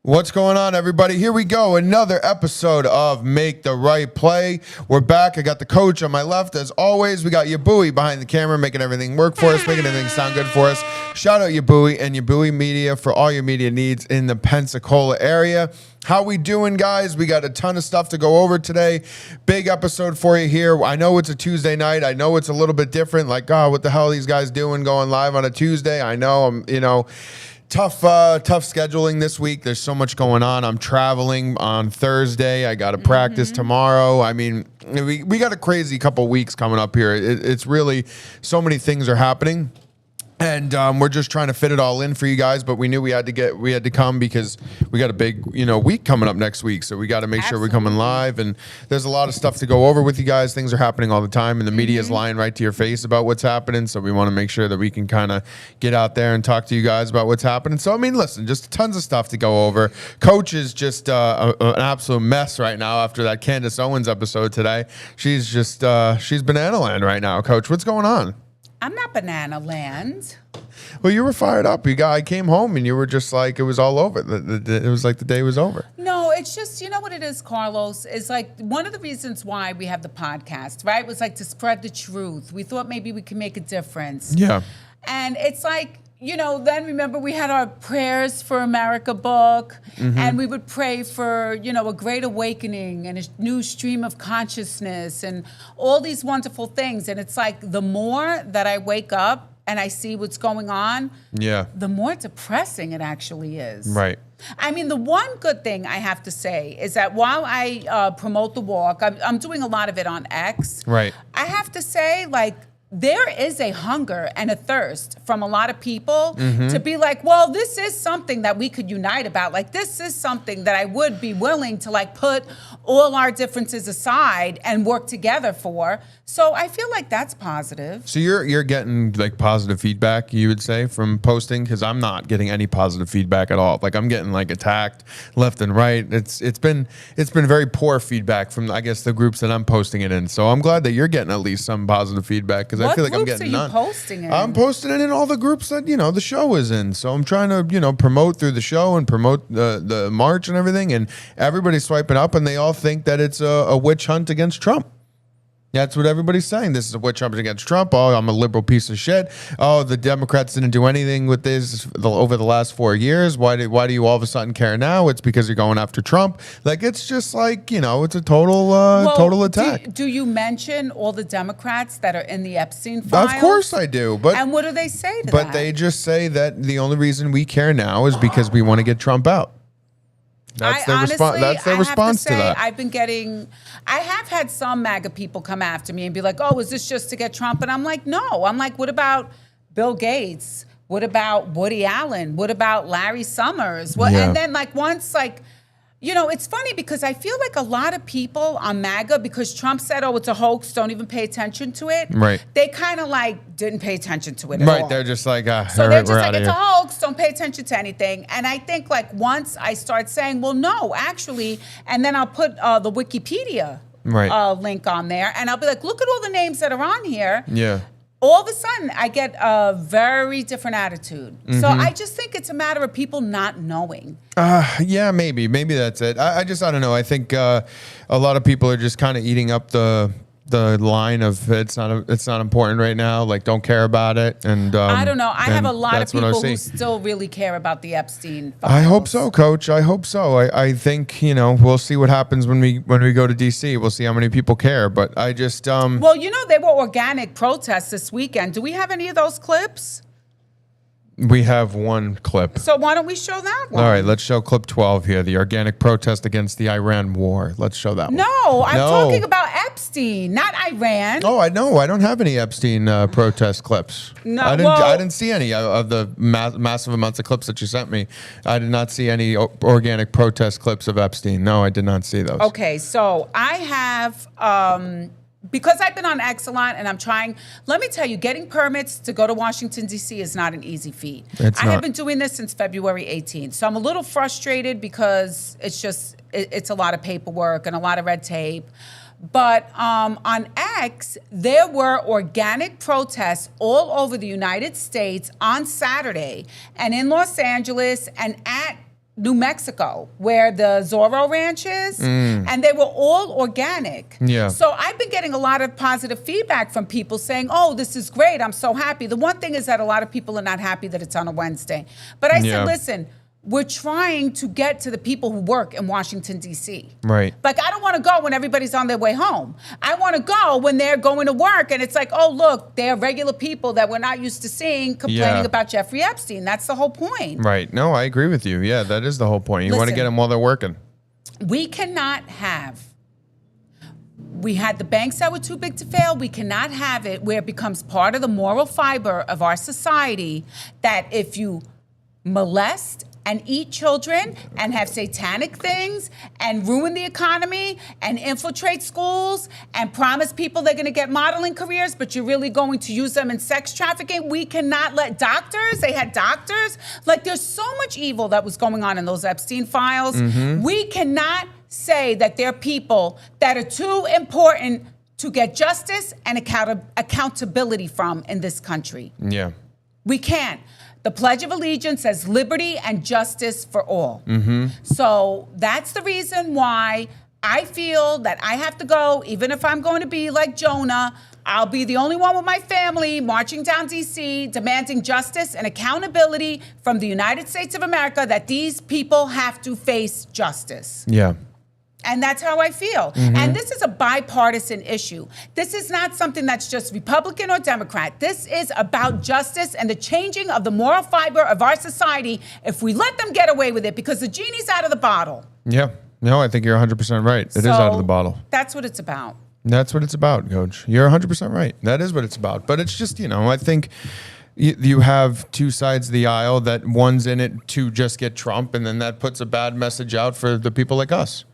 What's going on, everybody? Here we go. Another episode of Make the Right Play. We're back. I got the coach on my left. As always, we got Yabui behind the camera, making everything work for us, making everything sound good for us. Shout out Yabui and Yabui Media for all your media needs in the Pensacola area. How we doing, guys? We got a ton of stuff to go over today. Big episode for you here. I know it's a Tuesday night. I know it's a little bit different. Like, God, what the hell are these guys doing going live on a Tuesday? I know tough scheduling this week. There's so much going on. I'm traveling on Thursday. I got to practice tomorrow. I mean, we got a crazy couple weeks coming up here. It's really so many things are happening. And we're just trying to fit it all in for you guys, but we knew we had to come because we got a big, week coming up next week. So we got to make sure we're coming live, and there's a lot of stuff to go over with you guys. Things are happening all the time, and the media is lying right to your face about what's happening. So we want to make sure that we can kind of get out there and talk to you guys about what's happening. So, I mean, listen, just tons of stuff to go over. Coach is just an absolute mess right now after that Candace Owens episode today. She's just, she's banana land right now. Coach, what's going on? I'm not banana land. Well, you were fired up. I came home and you were just like, it was all over. It was like the day was over. No, it's just, you know what it is, Carlos? It's like one of the reasons why we have the podcast, right? Was like to spread the truth. We thought maybe we could make a difference. Yeah. And it's like, then remember we had our Prayers for America book, and we would pray for, a great awakening and a new stream of consciousness and all these wonderful things. And it's like the more that I wake up and I see what's going on, the more depressing it actually is. Right. I mean, the one good thing I have to say is that while I promote the walk, I'm doing a lot of it on X. Right. I have to say, there is a hunger and a thirst from a lot of people to be like, well, this is something that we could unite about. Like, this is something that I would be willing to put all our differences aside and work together for. So I feel like that's positive. So you're getting positive feedback, you would say, from posting? Because I'm not getting any positive feedback at all. I'm getting attacked left and right. It's been very poor feedback from, I guess, the groups that I'm posting it in. So I'm glad that you're getting at least some positive feedback, because I feel like I'm getting none. What groups are you posting in? I'm posting it in all the groups that the show is in. So I'm trying to promote through the show and promote the march and everything, and everybody's swiping up, and they all think that it's a witch hunt against Trump. That's what everybody's saying. This is a witch hunt against Trump. Oh, I'm a liberal piece of shit. Oh, the Democrats didn't do anything with this over the last 4 years. Why do you all of a sudden care now? It's because you're going after Trump. It's just it's a total attack. Do you mention all the Democrats that are in the Epstein files? Of course I do. And what do they say to that? But they just say that the only reason we care now is because we want to get Trump out. That's their response to that. I have had some MAGA people come after me and be like, oh, is this just to get Trump? And I'm like, no. I'm like, what about Bill Gates? What about Woody Allen? What about Larry Summers? And then once it's funny because I feel like a lot of people on MAGA, because Trump said, oh, it's a hoax, don't even pay attention to it. Right. They kind of didn't pay attention to it at all. Right. They're just like, so they're just like, it's a hoax, don't pay attention to anything. And I think once I start saying, well, no, actually, and then I'll put the Wikipedia link on there, and I'll be like, look at all the names that are on here. Yeah. All of a sudden, I get a very different attitude. So I just think it's a matter of people not knowing. Yeah, maybe that's it. I don't know. I think a lot of people are just kind of eating up the line of it's not important right now. Don't care about it. And I don't know. I have a lot of people who still really care about the Epstein files. I hope so, Coach. I hope so. I think we'll see what happens when we go to DC. We'll see how many people care. But I just well, there were organic protests this weekend. Do we have any of those clips? We have one clip. So why don't we show that one? All right, let's show clip 12 here, the organic protest against the Iran war. Let's show that one. No, I'm talking about Epstein, not Iran. Oh, I know. I don't have any Epstein protest clips. No, I didn't see any of the massive amounts of clips that you sent me. I did not see any organic protest clips of Epstein. No, I did not see those. Okay, so I have... because I've been on X a lot and I'm trying, let me tell you, getting permits to go to Washington, D.C. is not an easy feat. I have been doing this since February 18th. So I'm a little frustrated because it's a lot of paperwork and a lot of red tape. But on X, there were organic protests all over the United States on Saturday and in Los Angeles and at New Mexico, where the Zorro Ranch is, and they were all organic. Yeah. So I've been getting a lot of positive feedback from people saying, oh, this is great. I'm so happy. The one thing is that a lot of people are not happy that it's on a Wednesday. But I said, listen, we're trying to get to the people who work in Washington, D.C. Right. Like, I don't want to go when everybody's on their way home. I want to go when they're going to work and it's like, oh, look, they're regular people that we're not used to seeing complaining about Jeffrey Epstein. That's the whole point. Right. No, I agree with you. Yeah, that is the whole point. You want to get them while they're working. We cannot have... We had the banks that were too big to fail. We cannot have it where it becomes part of the moral fiber of our society that if you molest and eat children and have satanic things and ruin the economy and infiltrate schools and promise people they're going to get modeling careers, but you're really going to use them in sex trafficking. We cannot let doctors, they had doctors. Like, there's so much evil that was going on in those Epstein files. We cannot say that they're people that are too important to get justice and accountability from in this country. Yeah. We can't. The Pledge of Allegiance says liberty and justice for all. So that's the reason why I feel that I have to go, even if I'm going to be like Jonah. I'll be the only one with my family marching down D.C., demanding justice and accountability from the United States of America, that these people have to face justice. Yeah. And that's how I feel. And this is a bipartisan issue. This is not something that's just Republican or Democrat. This is about justice and the changing of the moral fiber of our society if we let them get away with it, because the genie's out of the bottle. Yeah. No, I think you're 100% right. It is out of the bottle. That's what it's about. That's what it's about, Coach. You're 100% right. That is what it's about. But it's just, I think you have two sides of the aisle, that one's in it to just get Trump, and then that puts a bad message out for the people like us.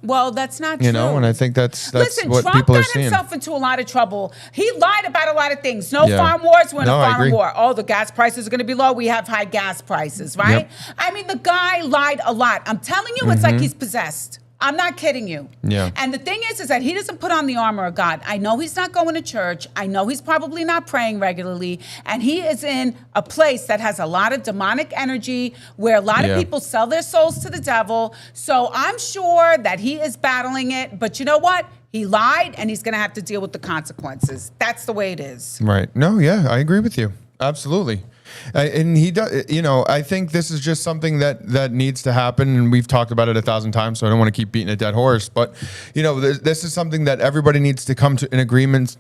Well, that's not true. And I think that's Listen, what Trump people are got seeing. himself into a lot of trouble. He lied about a lot of things. No farm wars, we're in a farm war. Oh, the gas prices are going to be low. We have high gas prices, right? I mean, the guy lied a lot. I'm telling you, it's like he's possessed. I'm not kidding you. Yeah. And the thing is that he doesn't put on the armor of God. I know he's not going to church. I know he's probably not praying regularly. And he is in a place that has a lot of demonic energy, where a lot of people sell their souls to the devil. So I'm sure that he is battling it. But you know what? He lied, and he's going to have to deal with the consequences. That's the way it is. Right. No, yeah, I agree with you. Absolutely. And he does, I think this is just something that needs to happen, and we've talked about it 1,000 times, so I don't want to keep beating a dead horse. But this is something that everybody needs to come to an agreement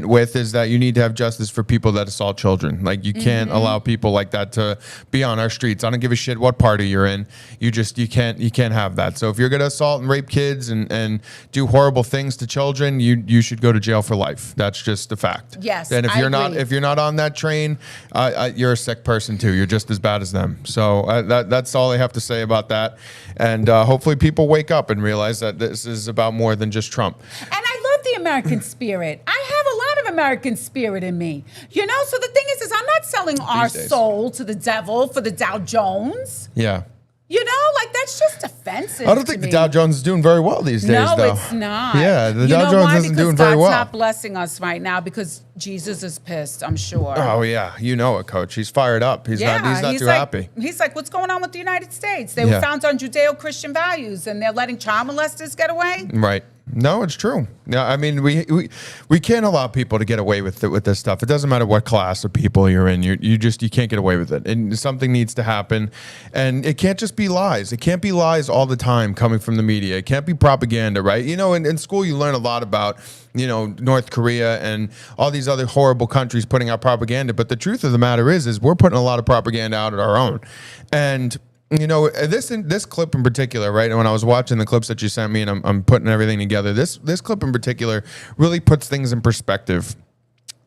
with, is that you need to have justice for people that assault children. Like, you can't allow people like that to be on our streets. I don't give a shit what party you're in. You can't have that. So if you're going to assault and rape kids and do horrible things to children, you should go to jail for life. That's just a fact. Yes, and if you're not on that train, you're a sick person too. You're just as bad as them. So that's all I have to say about that. And hopefully people wake up and realize that this is about more than just Trump. And I love the American spirit. I have a lot of American spirit in me. So the thing is I'm not selling our soul to the devil for the Dow Jones. Yeah. That's just offensive. I don't think the Dow Jones is doing very well these days, though. No, it's not. Yeah, the Dow Jones isn't doing very well. God's not blessing us right now because Jesus is pissed, I'm sure. Oh, yeah. You know it, Coach. He's fired up. He's not too happy. He's like, what's going on with the United States? They were founded on Judeo-Christian values, and they're letting child molesters get away? Right. No, it's true. No, I mean, we can't allow people to get away with this stuff. It doesn't matter what class of people you're in. You can't get away with it. And something needs to happen. And it can't just be lies. It can't be lies all the time coming from the media. It can't be propaganda, right? In school you learn a lot about, North Korea and all these other horrible countries putting out propaganda. But the truth of the matter is we're putting a lot of propaganda out at our own. And this clip in particular, right? When I was watching the clips that you sent me, and I'm putting everything together, this clip in particular really puts things in perspective.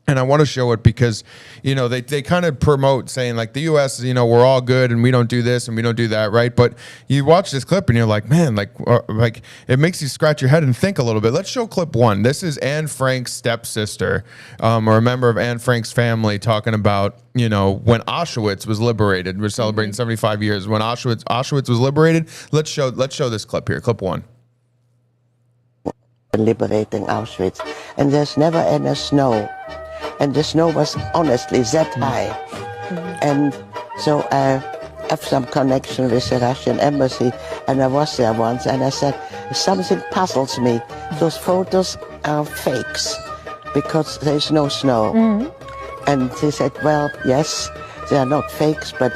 And I want to show it because, they kind of promote saying like the U.S., we're all good and we don't do this and we don't do that, right? But you watch this clip and you're like, man, like it makes you scratch your head and think a little bit. Let's show clip 1. This is Anne Frank's stepsister, or a member of Anne Frank's family, talking about, when Auschwitz was liberated. We're celebrating 75 years. When Auschwitz was liberated. Let's show this clip here. Clip 1. Liberating Auschwitz, and there's never any snow. And the snow was honestly that high. And so have some connection with the Russian embassy, and I was there once, and I said, something puzzles me. Those photos are fakes because there's no snow. And he said, well, yes, they are not fakes, but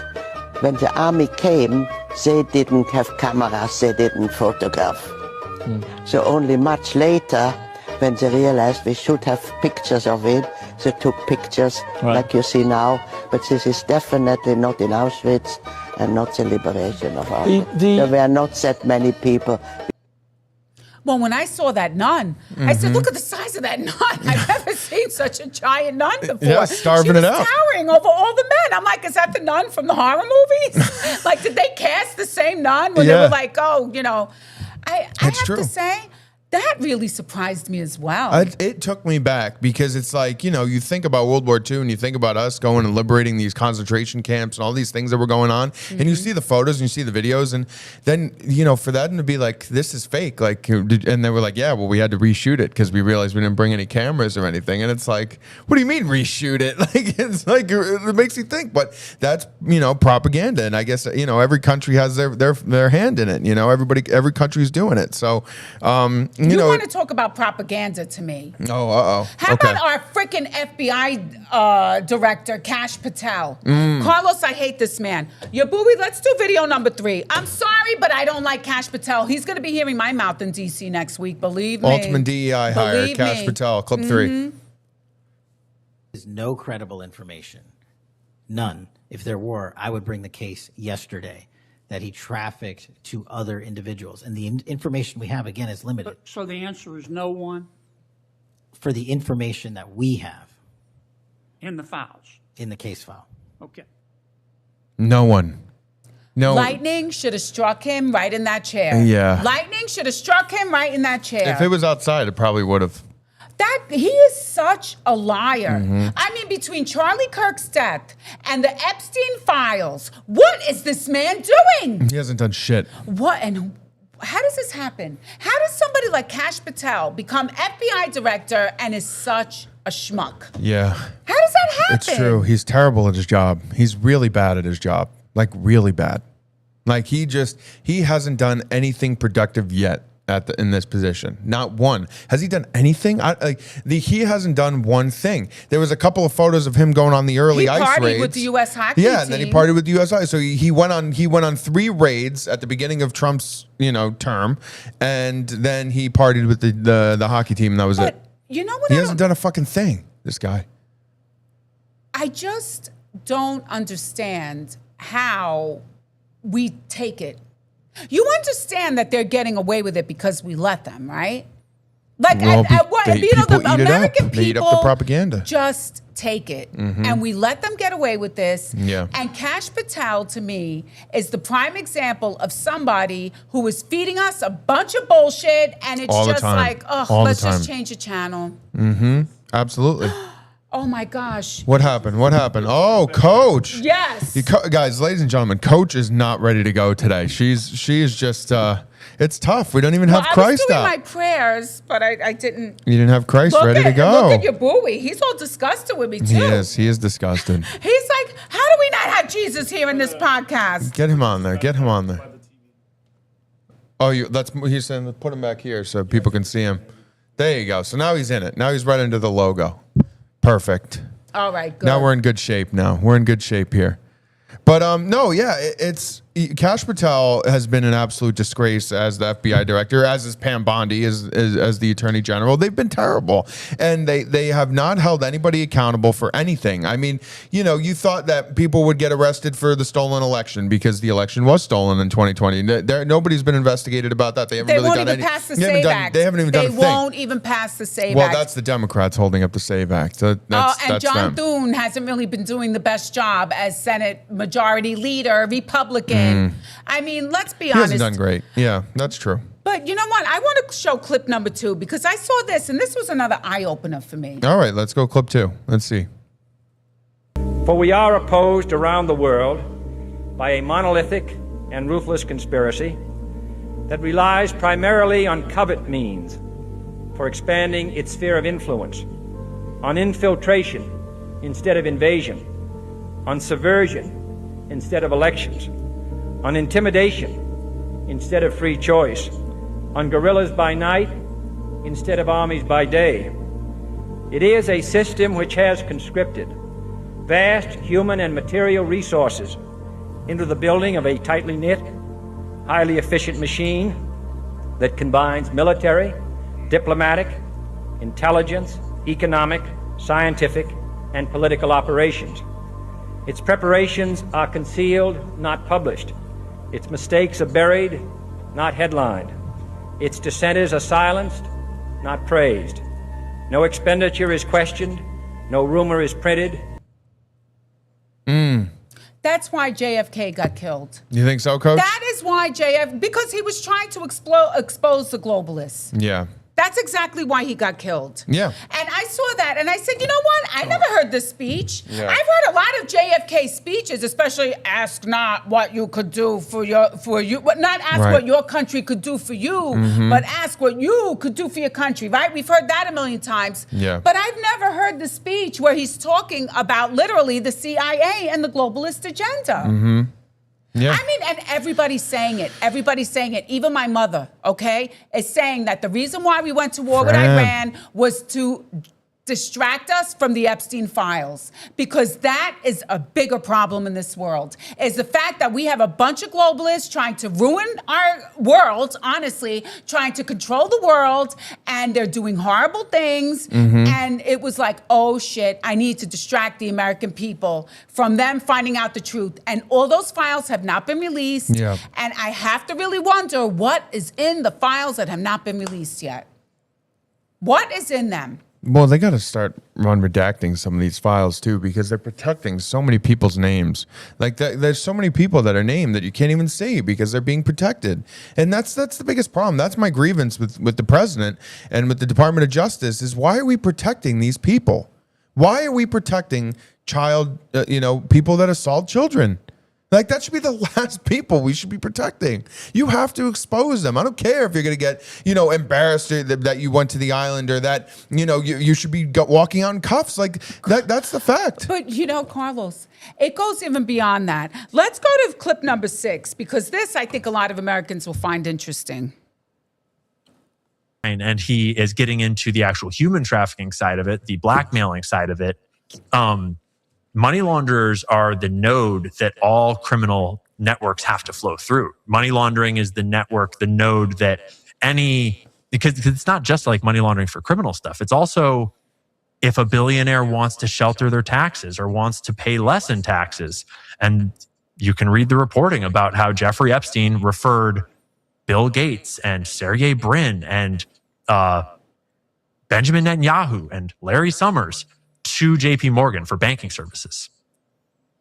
when the army came, they didn't have cameras, they didn't photograph. So only much later, when they realized we should have pictures of it, they took pictures like you see now. But this is definitely not in Auschwitz and not the liberation of Auschwitz. There were not that many people. Well, when I saw that nun, I said, look at the size of that nun. I've never seen such a giant nun before. Yeah, starving she was it out. towering over all the men. I'm like, is that the nun from the horror movies? Like, did they cast the same nun when they were like, oh, you know. I have to say, that really surprised me as well. It took me back because it's like, you know, you think about World War II and you think about us going and liberating these concentration camps and all these things that were going on. And you see the photos and you see the videos. And then, you know, for that to be like, this is fake. Like, and they were like, yeah, well, we had to reshoot it because we realized we didn't bring any cameras or anything. And it's like, what do you mean reshoot it? Like, it's like, it makes you think. But that's, you know, propaganda. And I guess, you know, every country has their hand in it. You know, every country's doing it. So, you know, want to talk about propaganda to me. How about our freaking FBI director, Kash Patel? Carlos, I hate this man. Yabui, let's do video number 3. I'm sorry, but I don't like Kash Patel. He's going to be hearing my mouth in D.C. next week, believe me. Ultimate DEI hire, Kash Patel, clip 3. There's no credible information. None. If there were, I would bring the case yesterday that he trafficked to other individuals. And the information we have, again, is limited. So the answer is no one? For the information that we have. In the files? In the case file. Okay. No one. No. Lightning should have struck him right in that chair. Yeah. Lightning should have struck him right in that chair. If it was outside, it probably would have. He is such a liar. I mean, between Charlie Kirk's death and the Epstein files, what is this man doing? He hasn't done shit. What and how does this happen? How does somebody like Kash Patel become FBI director and is such a schmuck? Yeah. How does that happen? It's true. He's terrible at his job. He's really bad at his job. Like, really bad. Like, he hasn't done anything productive yet. In this position, not one. Has he done anything? He hasn't done one thing. There was a couple of photos of him going on the early ice raids. He partied with the U.S. hockey team. And then he partied with the U.S. hockey. So he went on 3 raids at the beginning of Trump's term, and then he partied with the hockey team, and that was it. You know what? He hasn't done a fucking thing. This guy. I just don't understand how we take it. You understand that they're getting away with it because we let them, right? Like, the American people eat up the propaganda. Just take it. And we let them get away with this. Yeah. And Kash Patel, to me, is the prime example of somebody who is feeding us a bunch of bullshit, and it's just like, let's just change the channel. Absolutely. Oh my gosh. What happened? Oh, Coach. Yes. Guys, ladies and gentlemen, Coach is not ready to go today. She is just, it's tough. We don't even have Christ I was doing out. my prayers, but I didn't. You didn't have Christ ready to go. Look at your buoy. He's all disgusted with me, too. He is disgusted. He's like, how do we not have Jesus here in this podcast? Get him on there. Oh, he's saying put him back here so people can see him. There you go. So now he's in it. Now he's right into the logo. Perfect. All right, good. Now we're in good shape We're in good shape here. But it's Kash Patel has been an absolute disgrace as the FBI director, as is Pam Bondi as the Attorney General. They've been terrible, and they have not held anybody accountable for anything. I mean, you thought that people would get arrested for the stolen election because the election was stolen in 2020. Nobody's been investigated about that. They haven't really done anything. They haven't even done a thing. They won't even pass the SAVE Act. Well, that's the Democrats holding up the SAVE Act. So and John Thune hasn't really been doing the best job as Senate Majority Leader, Republican. I mean, let's be honest. He hasn't done great. Yeah, that's true. But you know what? I want to show clip number 2 because I saw this, and this was another eye-opener for me. All right, let's go clip 2. Let's see. For we are opposed around the world by a monolithic and ruthless conspiracy that relies primarily on covert means for expanding its sphere of influence, on infiltration instead of invasion, on subversion instead of elections, on intimidation instead of free choice, on guerrillas by night instead of armies by day. It is a system which has conscripted vast human and material resources into the building of a tightly knit, highly efficient machine that combines military, diplomatic, intelligence, economic, scientific, and political operations. Its preparations are concealed, not published. Its mistakes are buried, not headlined. Its dissenters are silenced, not praised. No expenditure is questioned. No rumor is printed. That's why JFK got killed. You think so, Coach? That is why because he was trying to expose the globalists. Yeah. That's exactly why he got killed. Yeah. And I saw that and I said, you know what? I never heard this speech. Yeah. I've heard a lot of JFK speeches, especially ask not what you could do for you, but not ask Right. what your country could do for you, but ask what you could do for your country, right? We've heard that a million times. Yeah. But I've never heard the speech where he's talking about literally the CIA and the globalist agenda. Yeah. I mean, and everybody's saying it. Everybody's saying it. Even my mother, okay, is saying that the reason why we went to war with Iran was to distract us from the Epstein files, because that is a bigger problem in this world, is the fact that we have a bunch of globalists trying to ruin our world, honestly, trying to control the world, and they're doing horrible things. And it was like, oh shit, I need to distract the American people from them finding out the truth. And all those files have not been released. Yeah. And I have to really wonder what is in the files that have not been released yet. What is in them? Well, they got to start redacting some of these files too, because they're protecting so many people's names. Like there's so many people that are named that you can't even see because they're being protected, and that's the biggest problem. That's my grievance with the president and with the Department of Justice is why are we protecting these people? Why are we protecting people that assault children? Like that should be the last people we should be protecting. You have to expose them. I don't care if you're going to get, embarrassed that you went to the island or that, you should be walking on cuffs. Like that's the fact. But Carlos, it goes even beyond that. Let's go to clip number 6, because this I think a lot of Americans will find interesting. And he is getting into the actual human trafficking side of it, the blackmailing side of it. Money launderers are the node that all criminal networks have to flow through. Money laundering is the node that because it's not just like money laundering for criminal stuff. It's also if a billionaire wants to shelter their taxes or wants to pay less in taxes. And you can read the reporting about how Jeffrey Epstein referred Bill Gates and Sergey Brin and Benjamin Netanyahu and Larry Summers to JP Morgan for banking services.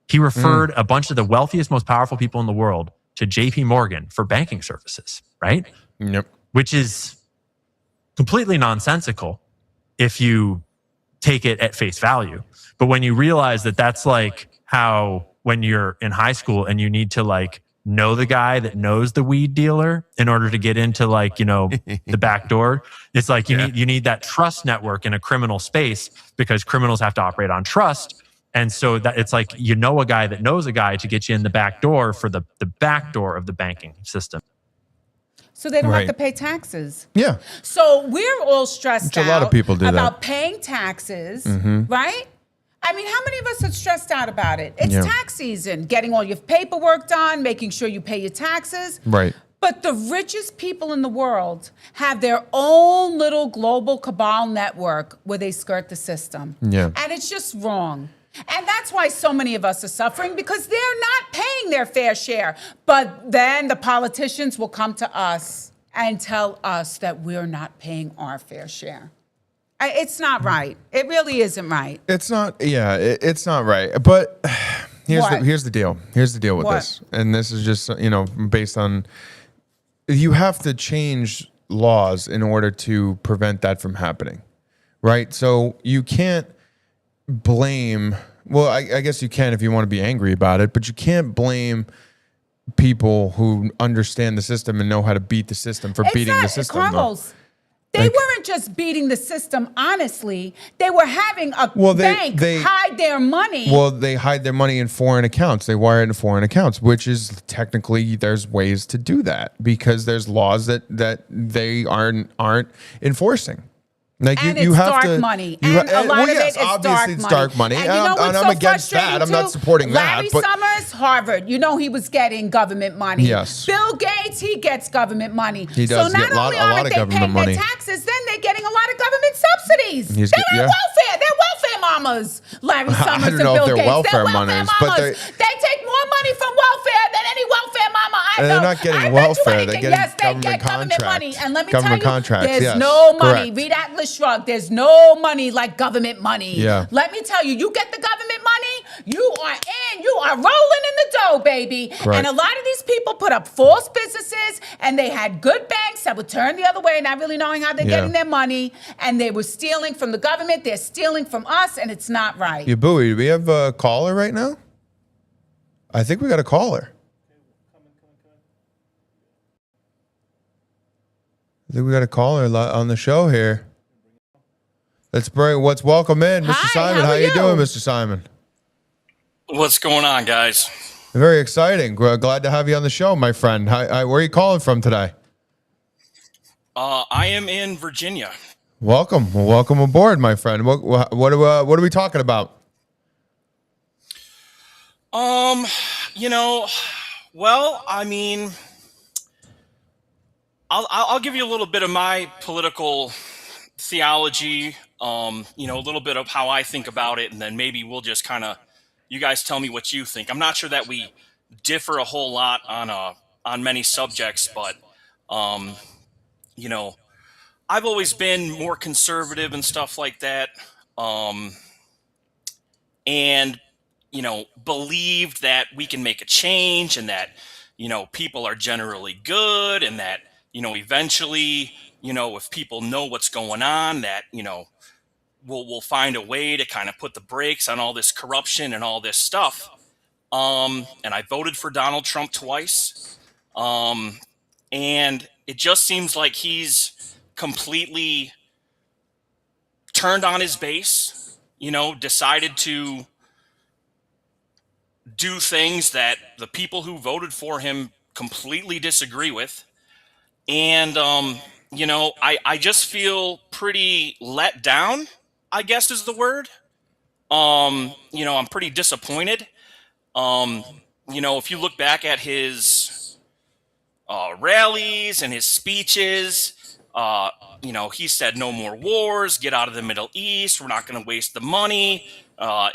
He referred a bunch of the wealthiest, most powerful people in the world to JP Morgan for banking services, right? Yep. Which is completely nonsensical if you take it at face value. But when you realize that that's like how when you're in high school and you need to know the guy that knows the weed dealer in order to get into the back door. It's like you need that trust network in a criminal space because criminals have to operate on trust. And so that it's like a guy that knows a guy to get you in the back door for the back door of the banking system. So they don't have to pay taxes. Yeah. So we're all stressed out a lot of people do about paying taxes, right? I mean, how many of us are stressed out about it? It's tax season, getting all your paperwork done, making sure you pay your taxes. Right. But the richest people in the world have their own little global cabal network where they skirt the system. Yeah. And it's just wrong. And that's why so many of us are suffering, because they're not paying their fair share. But then the politicians will come to us and tell us that we're not paying our fair share. It's not right. It really isn't right. It's not. Yeah, it's not right. But here's the deal. Here's the deal with this. And this is just based on you have to change laws in order to prevent that from happening, right? So you can't blame. Well, I guess you can if you want to be angry about it, but you can't blame people who understand the system and know how to beat the system for beating the system. Carlos, They weren't just beating the system honestly. They were having a bank hide their money. Well, they hide their money in foreign accounts. They wire it in foreign accounts, which is technically there's ways to do that because there's laws that they aren't enforcing. Like and you it's have dark to, money. And a lot of it is obviously it's dark money. And, you know and I'm against that. I'm not supporting Larry that. But Summers, Harvard, you know he was getting government money. Yes. Bill Gates, he gets government money. He does so not get only a lot are of they government paying money. their taxes, then they're getting a lot of government subsidies. He's They're get- on welfare. They're welfare mamas. Larry Summers don't and know if Bill they're Gates. welfare they're mamas, welfare but mamas. They take more money from welfare than any welfare mama I know. they're not getting I bet you welfare. They're anything. getting Yes, they government get government money. contracts. And let me Government tell you, contracts, there's yes, no money. correct. Read Atlas Shrugged. There's no money like government money. Yeah. Let me tell you, you get the government money, you are in, you are rolling in the dough, baby. Right. And a lot of these people put up false businesses and they had good banks that would turn the other way, not really knowing how they're getting their money. And they were stealing from the government. They're stealing from us, and it's not right. Yeah, Bowie, do we have a caller right now? I think we got a caller. I think we got a caller on the show here. Let's welcome in, Mr. Hi, Simon. how How are you you? doing, Mr. Simon? What's going on, guys? Very exciting. Glad to have you on the show, my friend. Where are you calling from today? I am in Virginia. Welcome. Well, welcome aboard, my friend. What are we talking about? Well, I mean, I'll give you a little bit of my political theology, a little bit of how I think about it, and then maybe we'll just kind of, you guys tell me what you think. I'm not sure that we differ a whole lot on many subjects, but, I've always been more conservative and stuff like that, and, believed that we can make a change and that, people are generally good and that, eventually, if people know what's going on, that, we'll find a way to kind of put the brakes on all this corruption and all this stuff. And I voted for Donald Trump twice. And it just seems like he's completely turned on his base, decided to do things that the people who voted for him completely disagree with. And, I just feel pretty let down, I guess is the word. I'm pretty disappointed. If you look back at his rallies and his speeches, he said no more wars, get out of the Middle East, we're not going to waste the money,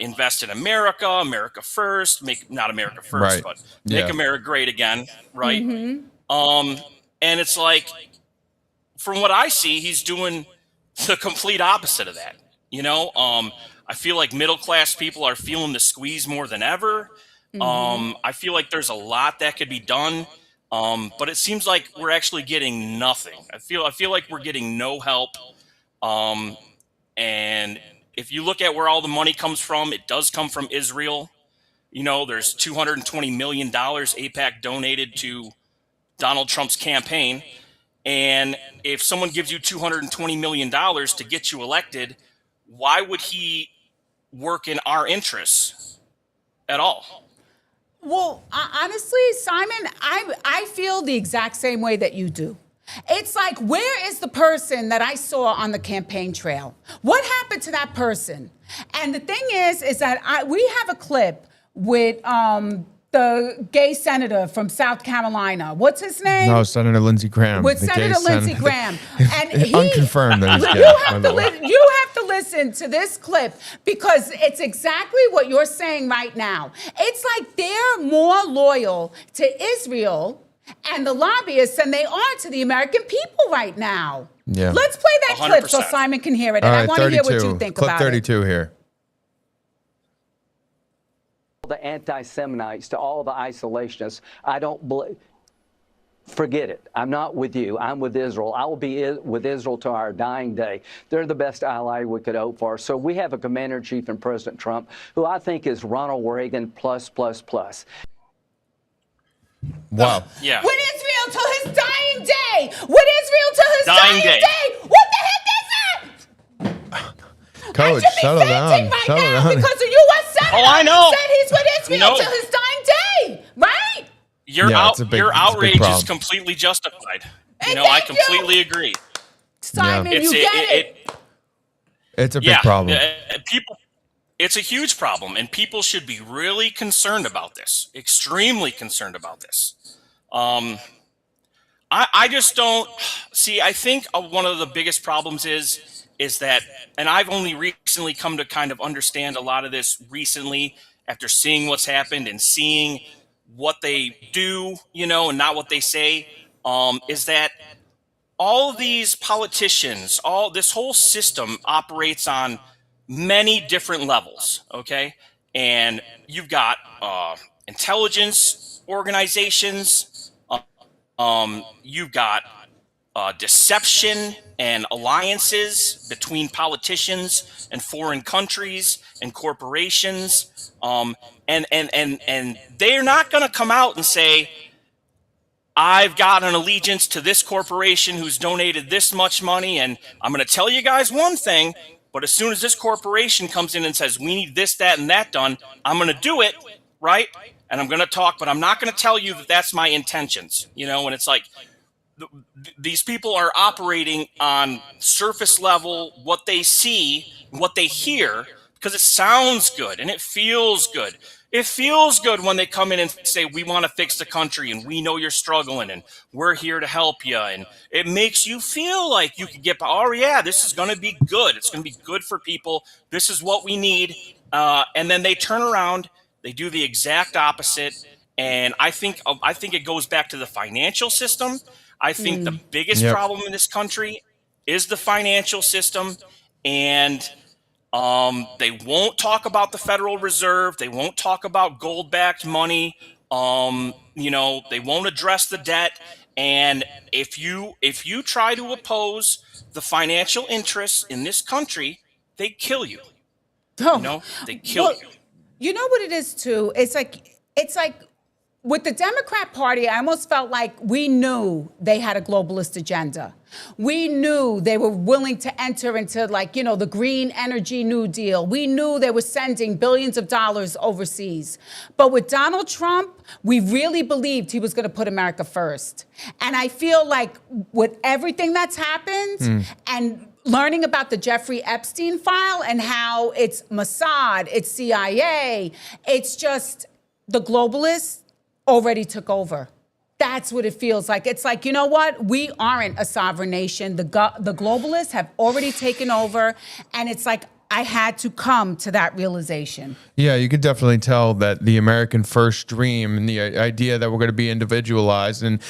invest in America, America first, not America first, Right. but make America great again, right? Mm-hmm. And it's like, from what I see, he's doing the complete opposite of that. I feel like middle-class people are feeling the squeeze more than ever. Mm-hmm. I feel like there's a lot that could be done. But it seems like we're actually getting nothing. I feel like we're getting no help. And if you look at where all the money comes from, it does come from Israel. There's $220 million AIPAC donated to Donald Trump's campaign. And if someone gives you $220 million to get you elected, why would he work in our interests at all? Well, honestly, Simon, I feel the exact same way that you do. It's like, where is the person that I saw on the campaign trail? What happened to that person? And the thing is that we have a clip with the gay senator from South Carolina. What's his name? No, Senator Lindsey Graham. With the Senator gay Lindsey Graham. And he, unconfirmed that he's gay, you have to listen to this clip because it's exactly what you're saying right now. It's like they're more loyal to Israel and the lobbyists than they are to the American people right now. Yeah. Let's play that clip so 100%. Simon can hear it. And I want to hear what you think Clip about it. 32 here. The anti-Semites, to all the isolationists, I don't believe. Forget it. I'm not with you. I'm with Israel. I will be with Israel to our dying day. They're the best ally we could hope for. So we have a commander-in-chief in President Trump, who I think is Ronald Reagan plus. Wow. Yeah. With Israel till his dying day. With Israel till his dying day. What the Coach, I should be settle down. fainting right Settle now down. because the U.S. Senator Oh, I know. said he's with Israel No. till his dying day, right? Your Yeah, it's a big outrage is problem. completely justified. Hey, You know, I thank you. completely agree. Simon, It's you a- get it. It's a big problem. People, it's a huge problem, and people should be really concerned about this. Extremely concerned about this. I just don't see. I think one of the biggest problems is that, and I've only recently come to kind of understand a lot of this recently after seeing what's happened and seeing what they do, you know, and not what they say. Is that all of these politicians, all this whole system operates on many different levels, okay? And you've got intelligence organizations, you've got deception and alliances between politicians and foreign countries and corporations, and they're not going to come out and say, I've got an allegiance to this corporation who's donated this much money, and I'm going to tell you guys one thing, but as soon as this corporation comes in and says, we need this, that, and that done, I'm going to do it, right? And I'm going to talk, but I'm not going to tell you that that's my intentions, you know? And it's like, these people are operating on surface level, what they see, what they hear, because it sounds good and it feels good. It feels good when they come in and say, we want to fix the country and we know you're struggling and we're here to help you. And it makes you feel like you can get, oh yeah, this is going to be good. It's going to be good for people. This is what we need. And then they turn around, they do the exact opposite. And I think it goes back to the financial system. I think the biggest problem in this country is the financial system, and they won't talk about the Federal Reserve. They won't talk about gold-backed money. You know, they won't address the debt. And if you try to oppose the financial interests in this country, they kill you. Oh, You know, they kill you. You know what it is too? It's like with the Democrat Party, I almost felt like we knew they had a globalist agenda. We knew they were willing to enter into, like, you know, the green energy New Deal. We knew they were sending billions of dollars overseas. But with Donald Trump, we really believed he was going to put America first. And I feel like with everything that's happened and learning about the Jeffrey Epstein file and how it's Mossad, it's CIA, it's just the globalists already took over. That's what it feels like. It's like, you know what? We aren't a sovereign nation. The globalists have already taken over. And it's like, I had to come to that realization. Yeah, you could definitely tell that the American first dream and the idea that we're going to be individualized and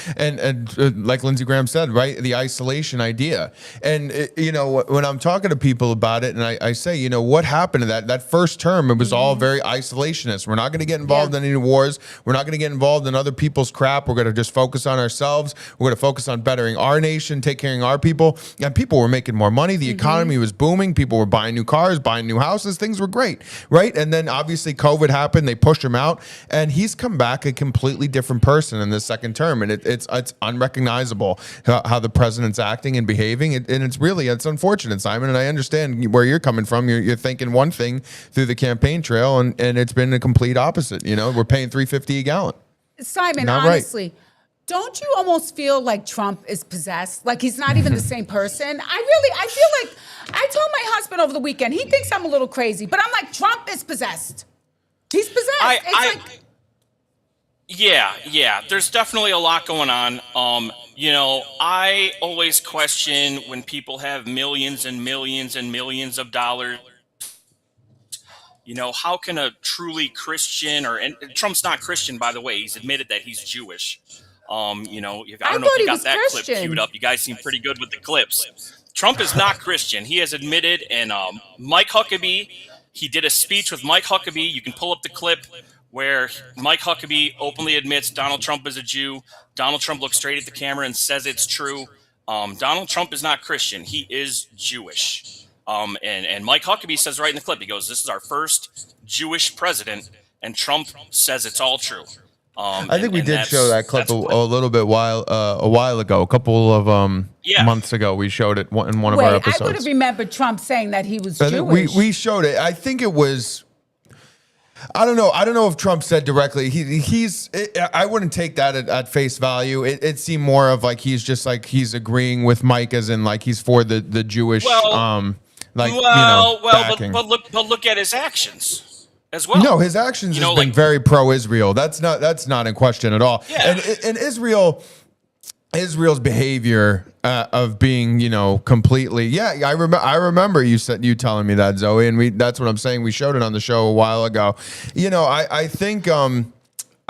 like Lindsey Graham said, right, the isolation idea. And, you know, when I'm talking to people about it and I say, you know, what happened to that first term, it was all very isolationist. We're not going to get involved in any wars. We're not going to get involved in other people's crap. We're going to just focus on ourselves. We're going to focus on bettering our nation, take care of our people. And people were making more money. The economy was booming. People were buying new cars, buying new houses. Things were great, right? And then obviously COVID happened. They pushed him out, and he's come back a completely different person in this second term. And it's unrecognizable how the president's acting and behaving. And it's unfortunate, Simon. And I understand where you're coming from. You're thinking one thing through the campaign trail, and it's been a complete opposite. You know, we're paying $3.50 a gallon. Simon, Not honestly, don't you almost feel like Trump is possessed? Like he's not even the same person? I feel like, I told my husband over the weekend, he thinks I'm a little crazy, but I'm like, Trump is possessed. He's possessed. Yeah. There's definitely a lot going on. You know, I always question when people have millions and millions and millions of dollars. You know, how can a truly Christian and Trump's not Christian, by the way. He's admitted that he's Jewish. You know, I don't know if you got that clip queued up. You guys seem pretty good with the clips. Trump is not Christian. He has admitted, and Mike Huckabee, he did a speech with Mike Huckabee. You can pull up the clip where Mike Huckabee openly admits Donald Trump is a Jew. Donald Trump looks straight at the camera and says it's true. Donald Trump is not Christian. He is Jewish. And Mike Huckabee says right in the clip, he goes, this is our first Jewish president, and Trump says it's all true. I think we did show that clip a little bit a while ago, a couple of months ago. We showed it in one of our episodes. I would have remembered Trump saying that he was Jewish. We showed it. I think it was. I don't know. I don't know if Trump said directly. I wouldn't take that at face value. It seemed more of like he's just like he's agreeing with Mike, as in like he's for the Jewish. But look at his actions as well. No, his actions has been very pro-Israel. That's not in question at all. Yeah. And Israel's behavior of being, completely. I remember you telling me that, Zoe, and that's what I'm saying. We showed it on the show a while ago. I think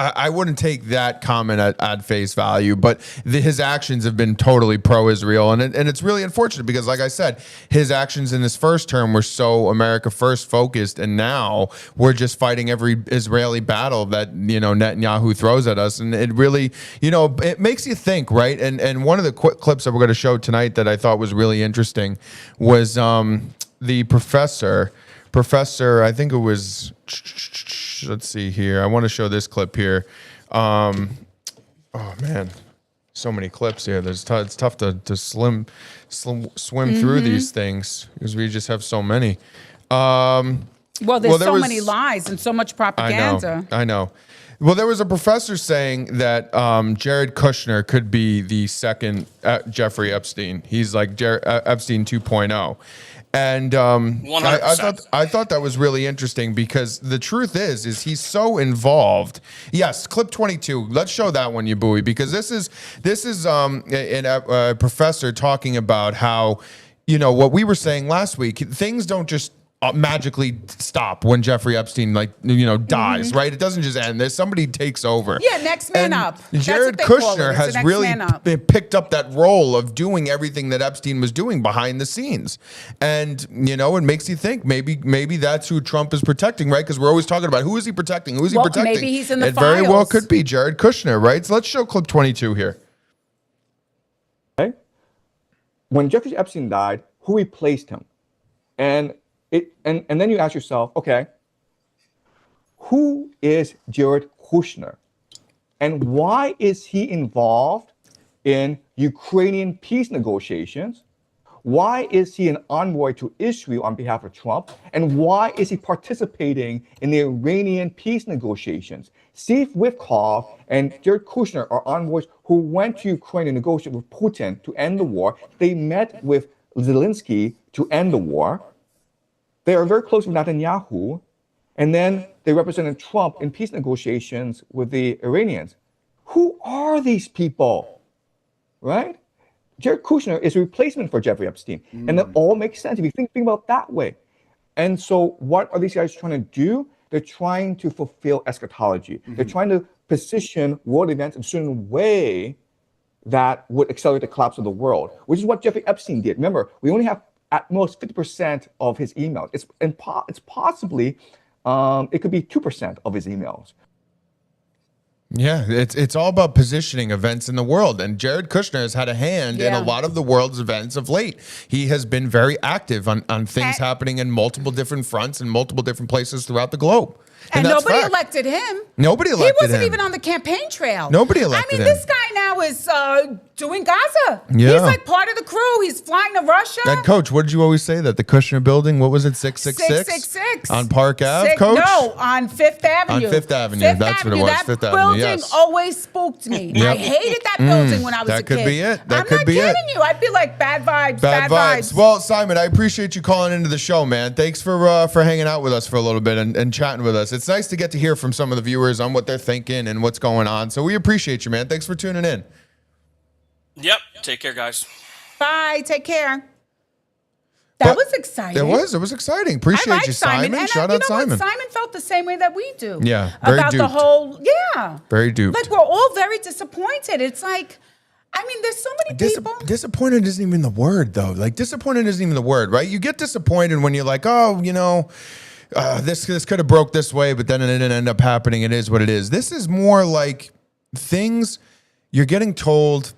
I wouldn't take that comment at face value, but his actions have been totally pro-Israel, and it's really unfortunate because, like I said, his actions in his first term were so America first focused, and now we're just fighting every Israeli battle that Netanyahu throws at us, and it really it makes you think, right? And one of the clips that we're going to show tonight that I thought was really interesting was the professor. I think it was. Let's see here. I want to show this clip here. Oh man, so many clips here. It's tough to swim through these things because we just have so many. There's so many lies and so much propaganda. I know. Well, there was a professor saying that Jared Kushner could be the second Jeffrey Epstein. He's like Epstein 2.0. And I thought that was really interesting because the truth is he's so involved. Yes, clip 22. Let's show that one, Yabui, because this is a professor talking about how what we were saying last week. Things don't just magically stop when Jeffrey Epstein dies, right? It doesn't just end. There's somebody takes over. Yeah, next man up. Jared Kushner has really picked up that role of doing everything that Epstein was doing behind the scenes, and it makes you think maybe that's who Trump is protecting, right? Because we're always talking about who is he protecting? Who is he protecting? Maybe he's in the It files. very well could be Jared Kushner, right? So let's show clip 22 here. Okay. When Jeffrey Epstein died, who replaced him? And then you ask yourself, okay, who is Jared Kushner? And why is he involved in Ukrainian peace negotiations? Why is he an envoy to Israel on behalf of Trump? And why is he participating in the Iranian peace negotiations? Steve Witkoff and Jared Kushner are envoys who went to Ukraine to negotiate with Putin to end the war. They met with Zelensky to end the war. They are very close with Netanyahu, and then they represented Trump in peace negotiations with the Iranians. Who are these people, right? Jared Kushner is a replacement for Jeffrey Epstein, and that all makes sense if you think about it that way. And so what are these guys trying to do? They're trying to fulfill eschatology. They're trying to position world events in a certain way that would accelerate the collapse of the world, which is what Jeffrey Epstein did. Remember, we only have at most 50% of his emails. It's possibly, it could be 2% of his emails. Yeah, it's all about positioning events in the world. And Jared Kushner has had a hand in a lot of the world's events of late. He has been very active on things happening in multiple different fronts in multiple different places throughout the globe. And nobody elected him. Nobody elected him. He wasn't even on the campaign trail. Nobody elected him. This guy now is doing Gaza. Yeah. He's like part of the crew. He's flying to Russia. And Coach, what did you always say? That the Kushner building, what was it, 666? 666. On Park Ave, Coach? No, on Fifth Avenue. On Fifth Avenue. That's what it was, Fifth Avenue, building always spooked me. I hated that building when I was a kid. That could be it. I'm not kidding you. I'd be like, bad vibes, bad vibes. Well, Simon, I appreciate you calling into the show, man. Thanks for hanging out with us for a little bit and chatting with us. It's nice to get to hear from some of the viewers on what they're thinking and what's going on. So we appreciate you, man. Thanks for tuning in. Yep. Take care, guys. Bye. Take care. That was exciting. It was exciting. Appreciate you, Simon. And Shout out, Simon. Simon felt the same way that we do. Yeah. Very about duped. the whole, Very duped. Like, we're all very disappointed. It's like, I mean, there's so many people. Disappointed isn't even the word, though. Like, disappointed isn't even the word, right? You get disappointed when you're like, oh, this could have broke this way, but then it didn't end up happening. It is what it is. This is more like things you're getting told,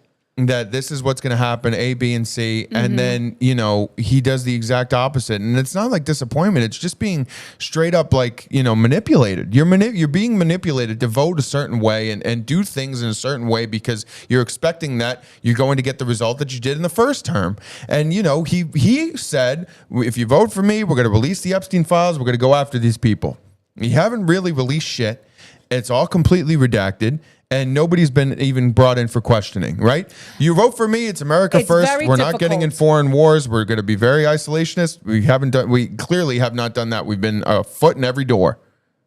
that this is what's going to happen, A, B, and C. And then, you know, he does the exact opposite. And it's not like disappointment. It's just being straight up like, you know, manipulated. You're being manipulated to vote a certain way and do things in a certain way because you're expecting that you're going to get the result that you did in the first term. And, you know, he said, if you vote for me, we're going to release the Epstein files. We're going to go after these people. You haven't really released shit. It's all completely redacted. And nobody's been even brought in for questioning, right? You vote for me, it's America first. We're not getting in foreign wars. We're going to be very isolationist. We clearly have not done that. We've been a foot in every door.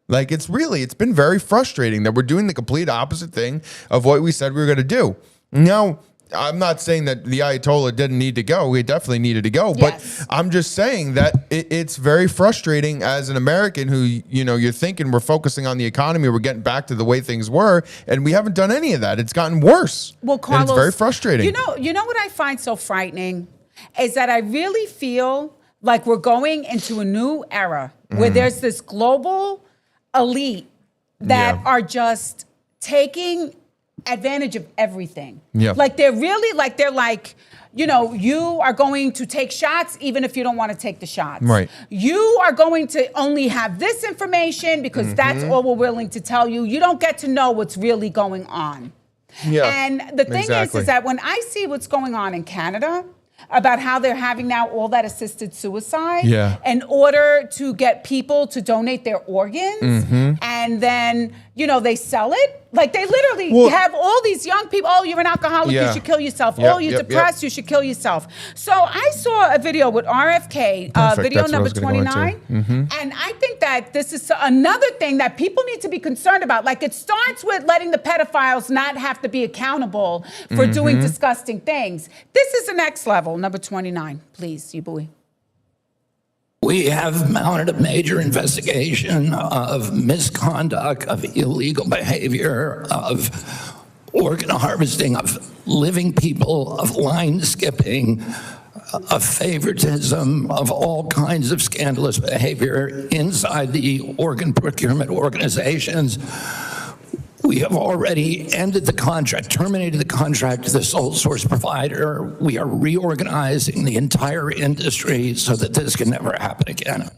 Like it's been very frustrating that we're doing the complete opposite thing of what we said we were going to do. Now, I'm not saying that the Ayatollah didn't need to go. We definitely needed to go. Yes. But I'm just saying that it's very frustrating as an American who, you know, you're thinking we're focusing on the economy. We're getting back to the way things were. And we haven't done any of that. It's gotten worse. Well, Carlos, and it's very frustrating. You know what I find so frightening is that I really feel like we're going into a new era where there's this global elite that are just taking advantage of everything. Yeah. Like they're like, you know, you are going to take shots even if you don't want to take the shots. Right. You are going to only have this information because that's all we're willing to tell you. You don't get to know what's really going on. Yeah. And the thing is that when I see what's going on in Canada about how they're having now all that assisted suicide in order to get people to donate their organs and then, you know, they sell it. Like they literally have all these young people. Oh, you're an alcoholic, you should kill yourself. Oh, you're depressed, you should kill yourself. So I saw a video with RFK, video number 29. And I think that this is another thing that people need to be concerned about. Like it starts with letting the pedophiles not have to be accountable for doing disgusting things. This is the next level, number 29. Please, Yabui. We have mounted a major investigation of misconduct, of illegal behavior, of organ harvesting, of living people, of line skipping, of favoritism, of all kinds of scandalous behavior inside the organ procurement organizations. We have already ended the contract, terminated the contract to the sole source provider. We are reorganizing the entire industry so that this can never happen again.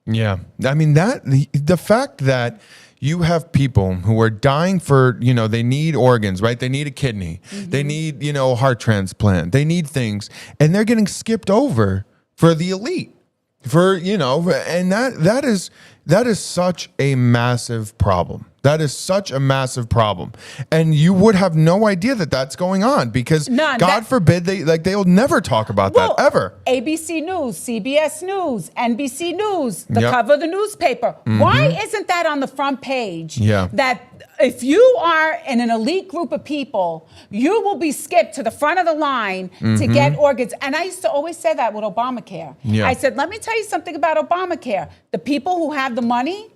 Yeah. I mean, the fact that you have people who are dying for, you know, they need organs, right? They need a kidney. They need, you know, a heart transplant. They need things. And they're getting skipped over for the elite. For, you know, and that is such a massive problem. That is such a massive problem. And you would have no idea that that's going on because God forbid they'll never talk about that ever. ABC News, CBS News, NBC News, the cover of the newspaper. Why isn't that on the front page? That if you are in an elite group of people, you will be skipped to the front of the line to get organs. And I used to always say that with Obamacare. I said, let me tell you something about Obamacare. The people who have the money,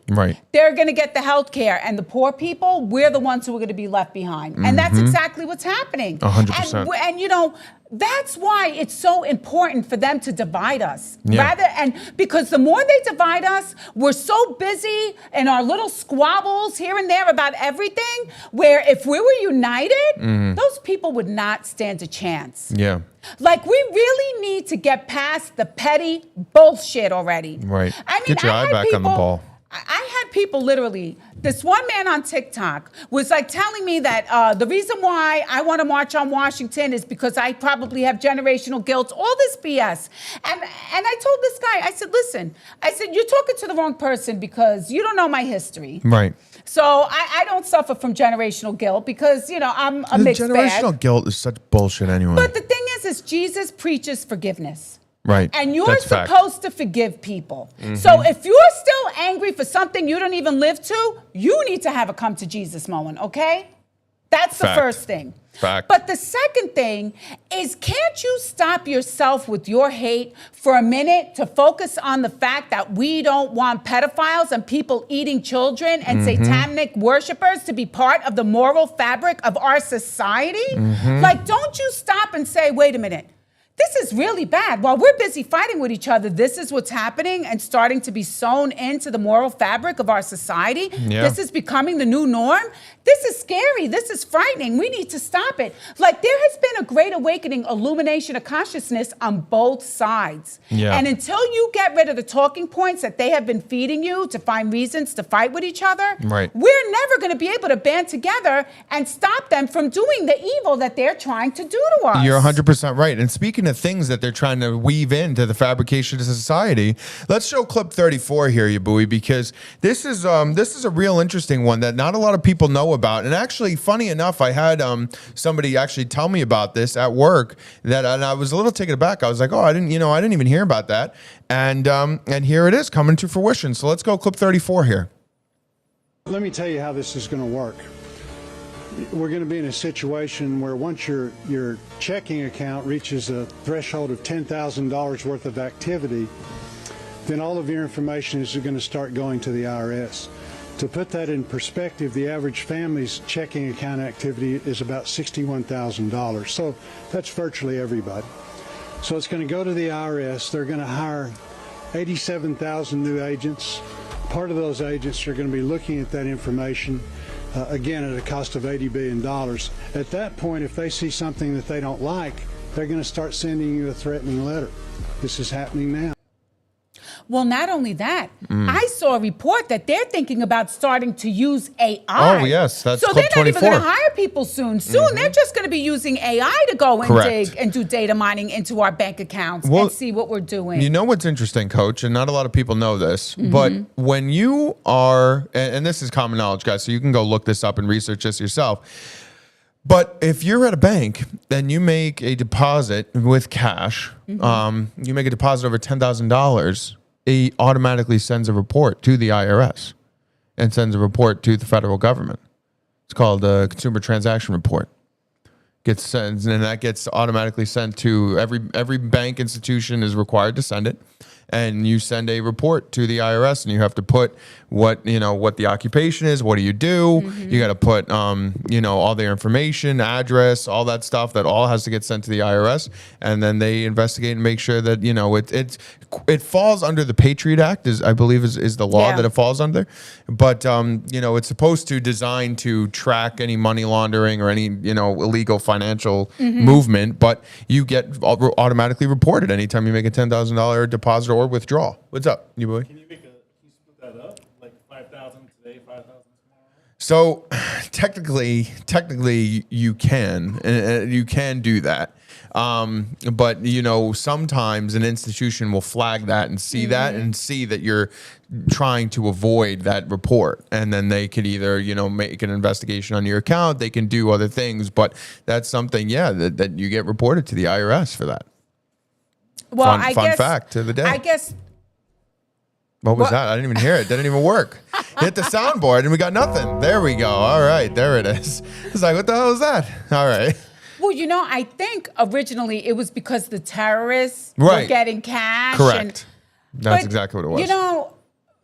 they're going to get the health care. And the poor people, we're the ones who are going to be left behind. And that's exactly what's happening. 100%. And you know, that's why it's so important for them to divide us. Because the more they divide us, we're so busy in our little squabbles here and there about everything, where if we were united, those people would not stand a chance. Yeah. Like, we really need to get past the petty bullshit already. Right. I mean, get your eye back on the ball. I had people literally, this one man on TikTok was like telling me that the reason why I want to march on Washington is because I probably have generational guilt, all this BS. And I told this guy, I said, listen, I said, you're talking to the wrong person because you don't know my history. Right. So I don't suffer from generational guilt because, you know, I'm a mixed bag. Generational guilt is such bullshit anyway. But the thing is Jesus preaches forgiveness. Right. And you're supposed to forgive people. So if you're still angry for something you don't even live to, you need to have a come to Jesus moment, okay? That's the first thing. But the second thing is, can't you stop yourself with your hate for a minute to focus on the fact that we don't want pedophiles and people eating children and satanic worshipers to be part of the moral fabric of our society? Like, don't you stop and say, wait a minute. this is really bad. While we're busy fighting with each other, this is what's happening and starting to be sewn into the moral fabric of our society. Yeah. This is becoming the new norm. This is scary. This is frightening. We need to stop it. Like, there has been a great awakening, illumination of consciousness on both sides. Yeah. And until you get rid of the talking points that they have been feeding you to find reasons to fight with each other, Right. we're never going to be able to band together and stop them from doing the evil that they're trying to do to us. You're 100% right. And speaking of things that they're trying to weave into the fabrication of society, let's show clip 34 here, Yabui, because this is a real interesting one that not a lot of people know about. And actually, funny enough, I had somebody actually tell me about this at work and I was a little taken aback. I was like, oh, I didn't even hear about that. And here it is coming to fruition. So let's go clip 34 here. Let me tell you how this is going to work. We're going to be in a situation where once your checking account reaches a threshold of $10,000 worth of activity, then all of your information is going to start going to the IRS. To put that in perspective, the average family's checking account activity is about $61,000. So that's virtually everybody. So it's going to go to the IRS. They're going to hire 87,000 new agents. Part of those agents are going to be looking at that information, again, at a cost of $80 billion. At that point, if they see something that they don't like, they're going to start sending you a threatening letter. This is happening now. Well, not only that, I saw a report that they're thinking about starting to use AI. Oh, yes, that's so clip they're not even 24. going to hire people soon. They're just going to be using AI to go and Correct. dig and do data mining into our bank accounts and see what we're doing. You know what's interesting, Coach, and not a lot of people know this, but when you are, and this is common knowledge, guys, so you can go look this up and research this yourself. But if you're at a bank and you make a deposit with cash, you make a deposit over $10,000, it automatically sends a report to the IRS and sends a report to the federal government. It's called a Consumer Transaction Report. Gets sent, and that gets automatically sent to every bank institution is required to send it. And you send a report to the IRS, and you have to put what the occupation is. What do you do? You got to put all their information, address, all that stuff. That all has to get sent to the IRS, and then they investigate and make sure that it falls under the Patriot Act, I believe is the law that it falls under. But it's supposed to design to track any money laundering or any illegal financial movement. But you get automatically reported anytime you make a $10,000 deposit or withdraw. What's up, you boy? Can you split that up? Like 5,000 today, 5,000 tomorrow? So technically you can, and you can do that. But sometimes an institution will flag that and see that and see that you're trying to avoid that report. And then they could either, make an investigation on your account. They can do other things, but that's something, that you get reported to the IRS for that. Well, fun fact of the day. I guess. What was that? I didn't even hear it. Didn't even work. Hit the soundboard and we got nothing. There we go. All right, there it is. It's like, what the hell is that? All right. Well, I think originally it was because the terrorists were getting cash. Correct. That's exactly what it was.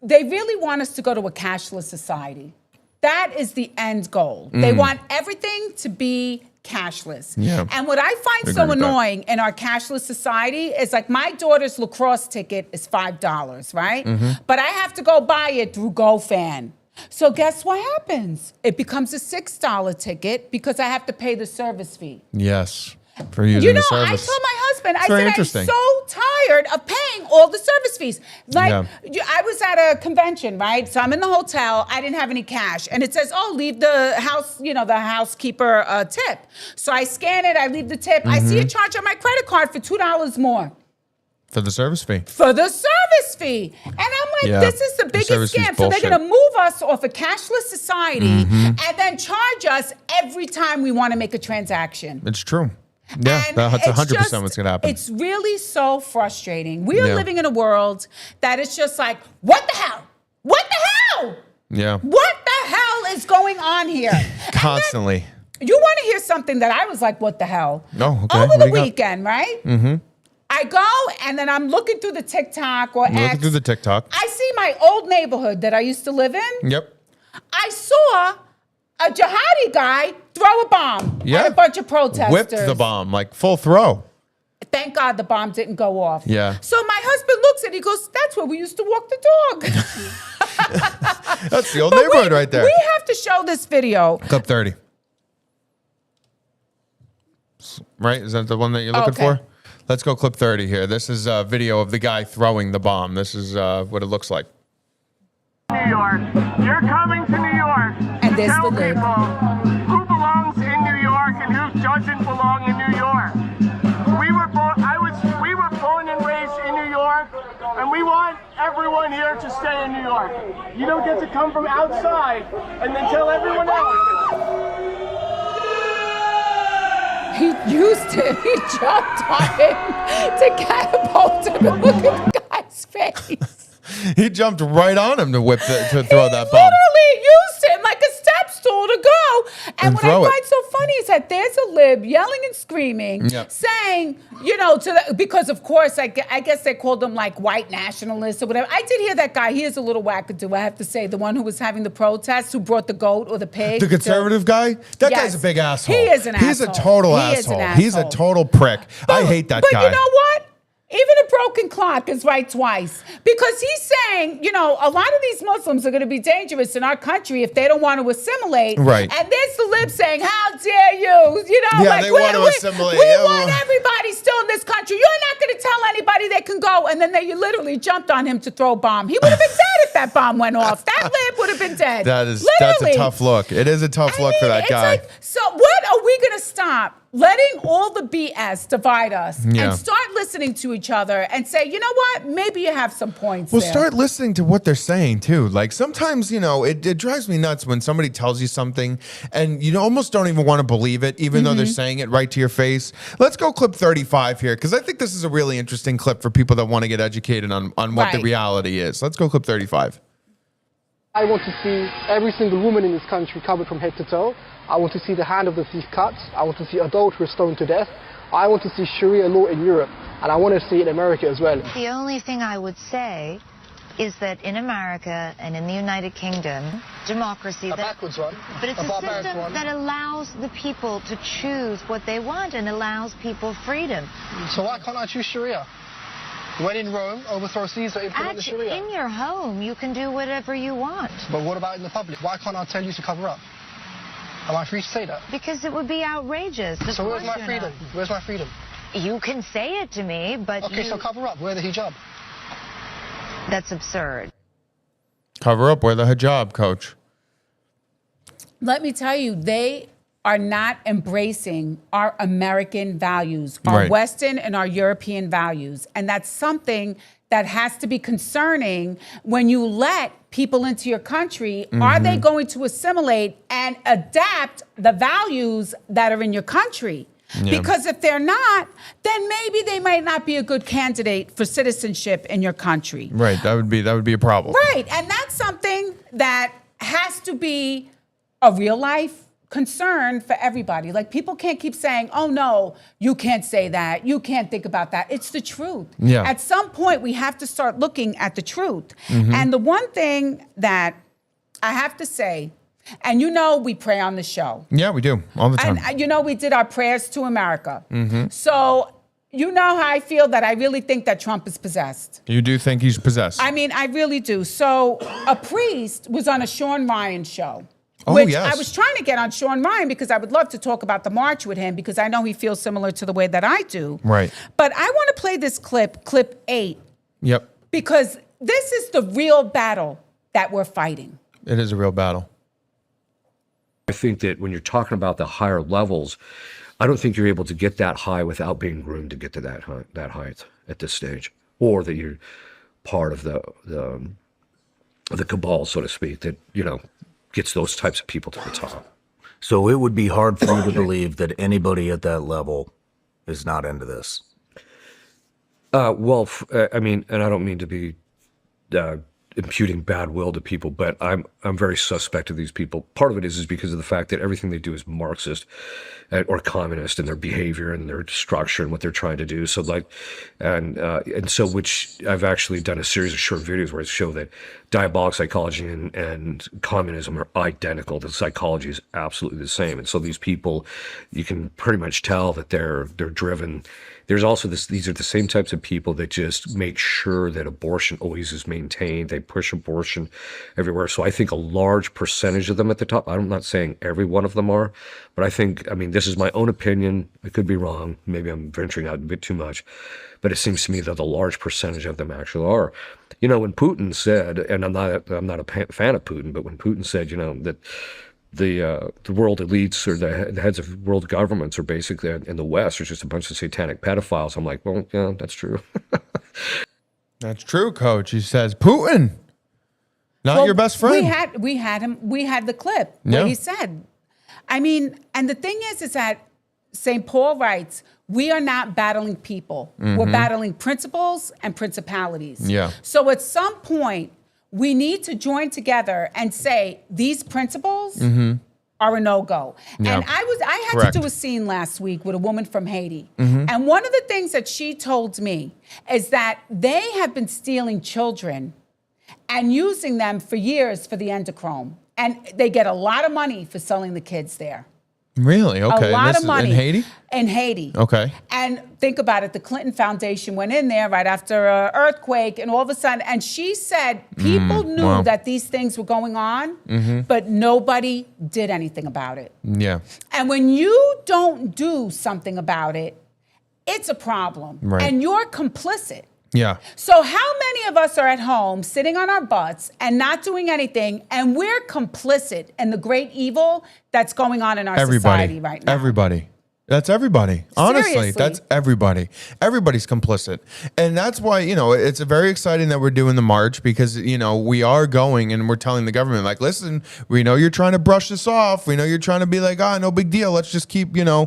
They really want us to go to a cashless society. That is the end goal. They want everything to be cashless. Yeah. And what I find so annoying in our cashless society is like my daughter's lacrosse ticket is $5, right? But I have to go buy it through GoFan. So guess what happens? It becomes a $6 ticket because I have to pay the service fee. Yes. For using the service. I told my husband, I very said, interesting. I'm so tired of paying all the service fees. Like, I was at a convention, right? So I'm in the hotel. I didn't have any cash. And it says, leave the house, the housekeeper tip. So I scan it. I leave the tip. I see a charge on my credit card for $2 more. For the service fee. For the service fee. And I'm like, this is the biggest scam. So they're going to move us off a cashless society and then charge us every time we want to make a transaction. It's true. Yeah, that's 100% what's going to happen. It's really so frustrating. We are living in a world that is just like, what the hell? What the hell? Yeah. What the hell is going on here? Constantly. You want to hear something that I was like, what the hell? Oh, okay. Over the weekend, right? I go and then I'm looking through the TikTok or X. Looking through the TikTok. I see my old neighborhood that I used to live in. Yep. I saw a jihadi guy throw a bomb at a bunch of protesters. Whipped the bomb, like full throw. Thank God the bomb didn't go off. Yeah. So my husband looks at it, he goes, that's where we used to walk the dog. That's the old neighborhood right there. We have to show this video. Clip 30. Right? Is that the one that you're looking for? Let's go clip 30 here. This is a video of the guy throwing the bomb. This is what it looks like. New York. You're coming to New York and to tell people who belongs in New York and who doesn't belong in New York. We were born and raised in New York, and we want everyone here to stay in New York. You don't get to come from outside and then tell everyone else. He used him. He jumped on him to catapult him. And look at the guy's face. He jumped right on him to throw that bomb. Literally used him like a step stool to go. And what I find so funny is that there's a lib yelling and screaming, saying, you know, because of course, I guess they called him like white nationalists or whatever. I did hear that guy. He is a little wackadoo, I have to say. The one who was having the protest, who brought the goat or the pig. The conservative guy? That guy's a big asshole. He is an asshole. He's a total asshole. He's a total prick. I hate that guy. But you know what? Even a broken clock is right twice. Because he's saying, you know, a lot of these Muslims are going to be dangerous in our country if they don't want to assimilate. Right. And there's the lib saying, how dare you? You know, yeah, like, they want to assimilate. We want everybody still in this country. You're not going to tell anybody they can go. And then they literally jumped on him to throw a bomb. He would have been dead if that bomb went off. That lib would have been dead. That's a tough look. It is a tough look for that guy. Like, so what are we going to stop? Letting all the BS divide us and start listening to each other and say, you know what? Maybe you have some points. Well, there. start listening to what they're saying too. Like sometimes, you know, it drives me nuts when somebody tells you something and you almost don't even want to believe it, even though they're saying it right to your face. Let's go clip 35 here because I think this is a really interesting clip for people that want to get educated on what the reality is. Let's go clip 35. I want to see every single woman in this country covered from head to toe. I want to see the hand of the thief cut. I want to see adulterers stoned to death. I want to see Sharia law in Europe, and I want to see it in America as well. The only thing I would say is that in America and in the United Kingdom, democracy... backwards one. But it's a system that allows the people to choose what they want and allows people freedom. So why can't I choose Sharia? When in Rome, overthrow Caesar, implement the Sharia. In your home, you can do whatever you want. But what about in the public? Why can't I tell you to cover up? Am I free to say that? Because it would be outrageous. So where's my freedom? Where's my freedom? You can say it to me, but okay, so cover up. Wear the hijab. That's absurd. Cover up, wear the hijab, coach. Let me tell you, they are not embracing our American values, our Western and our European values. And that's something that has to be concerning when you let people into your country. Are they going to assimilate and adapt the values that are in your country? Because if they're not, then maybe they might not be a good candidate for citizenship in your country. Right, that would be a problem. Right, and that's something that has to be a real life concern for everybody. Like people can't keep saying, oh no, you can't say that. You can't think about that. It's the truth. Yeah. At some point we have to start looking at the truth. And the one thing that I have to say, and you know we pray on the show. Yeah, we do all the time. And you know we did our prayers to America. So you know how I feel that I really think that Trump is possessed. You do think he's possessed? I mean, I really do. So a priest was on a Sean Ryan show. Oh, which yes. I was trying to get on Sean Ryan because I would love to talk about the march with him because I know he feels similar to the way that I do. Right. But I want to play this clip 8. Yep. Because this is the real battle that we're fighting. It is a real battle. I think that when you're talking about the higher levels, I don't think you're able to get that high without being groomed to get to that height at this stage, or that you're part of the cabal, so to speak, that, you know, gets those types of people to the top. So it would be hard for you to believe that anybody at that level is not into this. Well, I mean, and I don't mean to be imputing bad will to people, but I'm very suspect of these people. Part of it is because of the fact that everything they do is Marxist or communist in their behavior and their structure and what they're trying to do. So and so which I've actually done a series of short videos where I show that diabolic psychology and communism are identical. The psychology is absolutely the same. And so these people, you can pretty much tell that they're driven. There's also these are the same types of people that just make sure that abortion always is maintained. They push abortion everywhere. So I think a large percentage of them at the top, I'm not saying every one of them are, but I mean, this is my own opinion. I could be wrong. Maybe I'm venturing out a bit too much, but it seems to me that a large percentage of them actually are. You know, when Putin said, and I'm not a fan of Putin, but when Putin said, you know, that the world elites or the heads of world governments are basically in the West are just a bunch of satanic pedophiles. I'm like, well, yeah, that's true. That's true, Coach. He says Putin, not your best friend. We had the clip Yeah. where he said, I mean, and the thing is that St. Paul writes, we are not battling people. We're battling principles and principalities. Yeah. So at some point, we need to join together and say these principles are a no-go. Yeah. And I had Correct. to do a scene last week with a woman from Haiti. And one of the things that she told me is that they have been stealing children and using them for years for the endochrome. And they get a lot of money for selling the kids there. Really? Okay. A lot And this of is money. in Haiti? In Haiti. Okay. And think about it. The Clinton Foundation went in there right after an earthquake, and all of a sudden, and she said people knew wow. that these things were going on, but nobody did anything about it. Yeah. And when you don't do something about it, it's a problem. Right. And you're complicit. Yeah. So how many of us are at home sitting on our butts and not doing anything, and we're complicit in the great evil that's going on in our society right now? Everybody. That's everybody. Honestly, Seriously. that's everybody. Everybody's complicit. And that's why, you know, it's very exciting that we're doing the march because, you know, we are going and we're telling the government, like, listen, we know you're trying to brush this off. We know you're trying to be like, no big deal. Let's just keep, you know,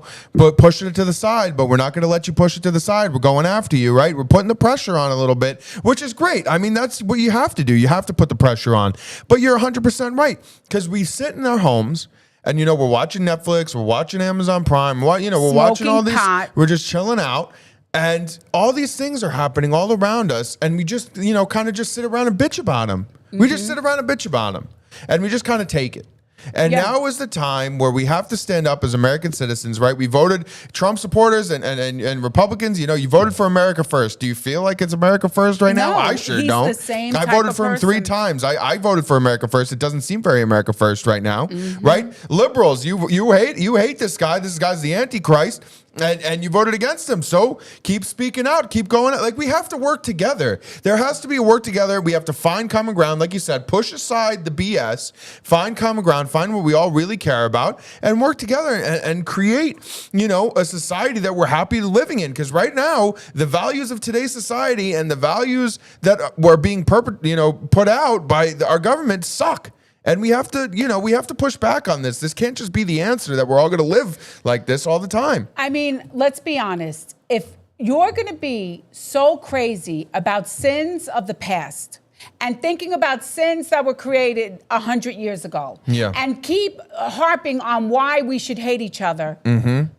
pushing it to the side. But we're not going to let you push it to the side. We're going after you, right? We're putting the pressure on a little bit, which is great. I mean, that's what you have to do. You have to put the pressure on. But you're 100% right because we sit in our homes. And, you know, we're watching Netflix, we're watching Amazon Prime, we're watching all these, we're just chilling out. And all these things are happening all around us. And we just, you know, kind of just sit around and bitch about them. We just sit around and bitch about them. And we just kind of take it. And now is the time where we have to stand up as American citizens, right? We voted Trump supporters and Republicans. You know, you voted for America first. Do you feel like it's America first right now? I sure he's don't. the same I type voted of for him 3 person. times. I voted for America first. It doesn't seem very America first right now, right? Liberals, you hate this guy. This guy's the Antichrist. And you voted against him. So keep speaking out. Keep going. Like, we have to work together. There has to be a work together. We have to find common ground. Like you said, push aside the BS, find common ground, find what we all really care about, and work together and create, you know, a society that we're happy living in. Because right now, the values of today's society and the values that were being put out by our government suck. And we have to, you know, push back on this. This can't just be the answer that we're all going to live like this all the time. I mean, let's be honest. If you're going to be so crazy about sins of the past and thinking about sins that were created 100 years ago and keep harping on why we should hate each other,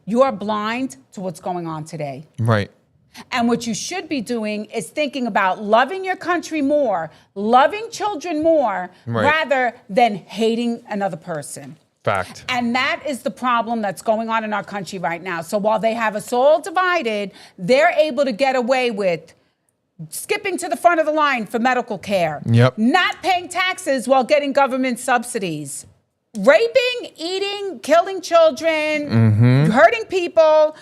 you are blind to what's going on today. Right. And what you should be doing is thinking about loving your country more, loving children more, rather than hating another person. Fact. And that is the problem that's going on in our country right now. So while they have us all divided, they're able to get away with skipping to the front of the line for medical care, not paying taxes while getting government subsidies, raping, eating, killing children, hurting people,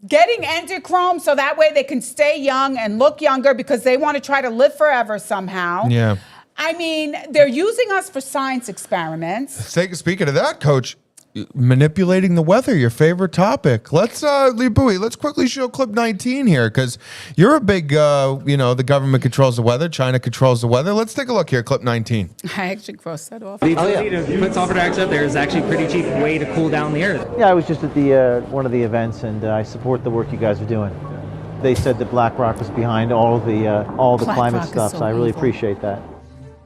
getting endochrome so that way they can stay young and look younger because they want to try to live forever somehow. Yeah. I mean, they're using us for science experiments. Speaking of that, Coach, manipulating the weather, your favorite topic. Let's, Lee Bowie, let's quickly show clip 19 here because you're a big, the government controls the weather, China controls the weather. Let's take a look here, clip 19. I actually crossed that off. The ability to put sulfur dioxide up there is actually a pretty cheap way to cool down the earth. Yeah, I was just at the one of the events, and I support the work you guys are doing. They said that BlackRock was behind all the climate stuff, so I really appreciate that.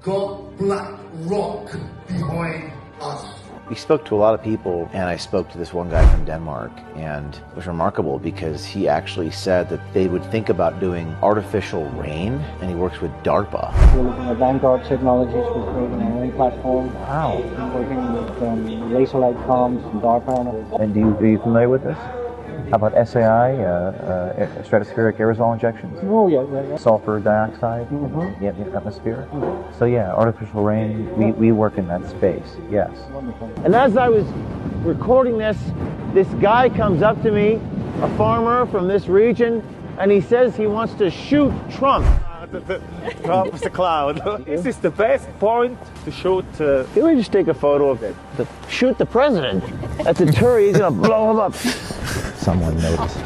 got black rock behind us. We spoke to a lot of people, and I spoke to this one guy from Denmark, and it was remarkable because he actually said that they would think about doing artificial rain, and he works with DARPA. We're looking at Vanguard Technologies. We're creating our own platform. Wow. We're working with laser light comms from DARPA. And are you familiar with this? How about SAI, stratospheric aerosol injections? Oh, yeah. Sulfur dioxide, the atmosphere. So yeah, artificial rain, we work in that space, yes. And as I was recording this guy comes up to me, a farmer from this region, and he says he wants to shoot Trump. Trump is the cloud. This is the best point to shoot. Can we just take a photo of it? Shoot the president. At the tour, he's gonna blow him up. Someone noticed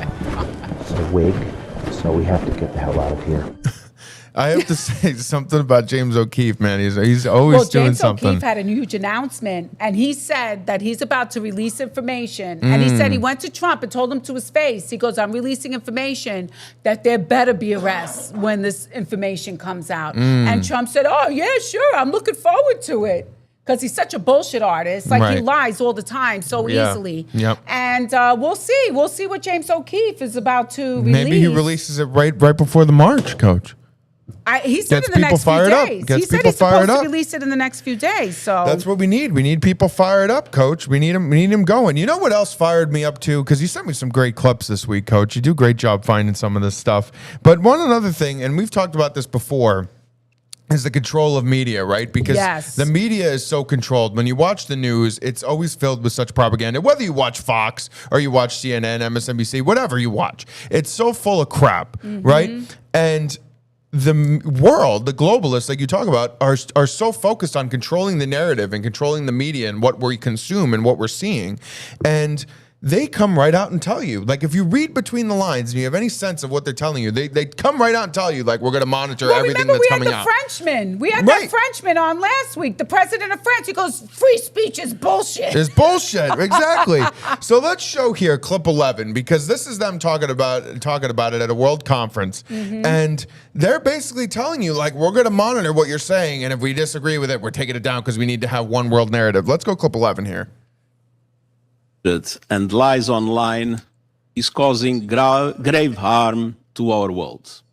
the wig, so we have to get the hell out of here. I have to say something about James O'Keefe, man. He's always doing James something. O'Keefe had a huge announcement, and he said that he's about to release information. And he said he went to Trump and told him to his face. He goes, I'm releasing information that there better be arrests when this information comes out. And Trump said, oh, yeah, sure, I'm looking forward to it. Because he's such a bullshit artist. Like, he lies all the time so easily. Yep. And we'll see. We'll see what James O'Keefe is about to release. Maybe he releases it right before the march, Coach. He said Gets in the people next few fired up. days. Gets He said people he's supposed fired to up. release it in the next few days. So That's what we need. We need people fired up, Coach. We need him going. You know what else fired me up too? Because you sent me some great clips this week, Coach. You do a great job finding some of this stuff. But one another thing, and we've talked about this before, is the control of media, right? Because the media is so controlled. When you watch the news, it's always filled with such propaganda. Whether you watch Fox or you watch CNN, MSNBC, whatever you watch, it's so full of crap, right? And the world, the globalists, like you talk about, are so focused on controlling the narrative and controlling the media and what we consume and what we're seeing. And they come right out and tell you. Like, if you read between the lines and you have any sense of what they're telling you, they come right out and tell you, like, we're going to monitor everything that's coming out. Frenchman. We had that Frenchman on last week, the president of France. He goes, free speech is bullshit. It's bullshit, exactly. So let's show here clip 11, because this is them talking about it at a world conference. And they're basically telling you, like, we're going to monitor what you're saying, and if we disagree with it, we're taking it down because we need to have one world narrative. Let's go clip 11 here. And lies online is causing grave harm to our world.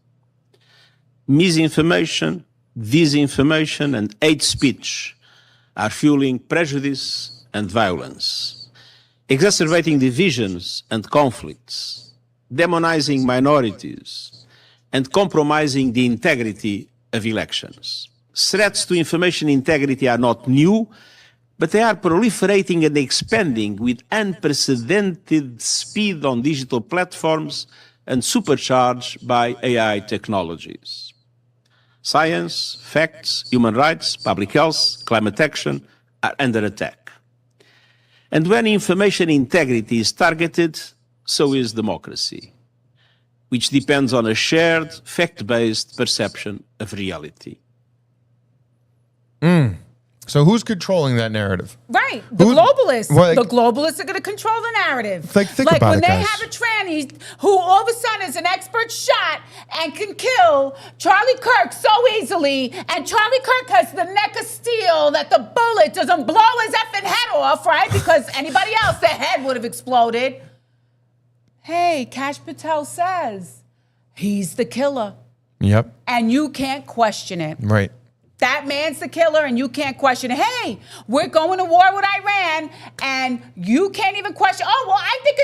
Misinformation, disinformation, and hate speech are fueling prejudice and violence, exacerbating divisions and conflicts, demonizing minorities, and compromising the integrity of elections. Threats to information integrity are not new, but they are proliferating and expanding with unprecedented speed on digital platforms and supercharged by AI technologies. Science, facts, human rights, public health, climate action are under attack. And when information integrity is targeted, so is democracy, which depends on a shared, fact-based perception of reality. So who's controlling that narrative? Right. The globalists. The globalists are going to control the narrative. Think about when it, they guys. have a tranny who all of a sudden is an expert shot and can kill Charlie Kirk so easily, and Charlie Kirk has the neck of steel that the bullet doesn't blow his effing head off, right? Because anybody else, their head would have exploded. Hey, Kash Patel says he's the killer. Yep. And you can't question it. Right. That man's the killer, and you can't question it. Hey, we're going to war with Iran, and you can't even question. Oh, well, I think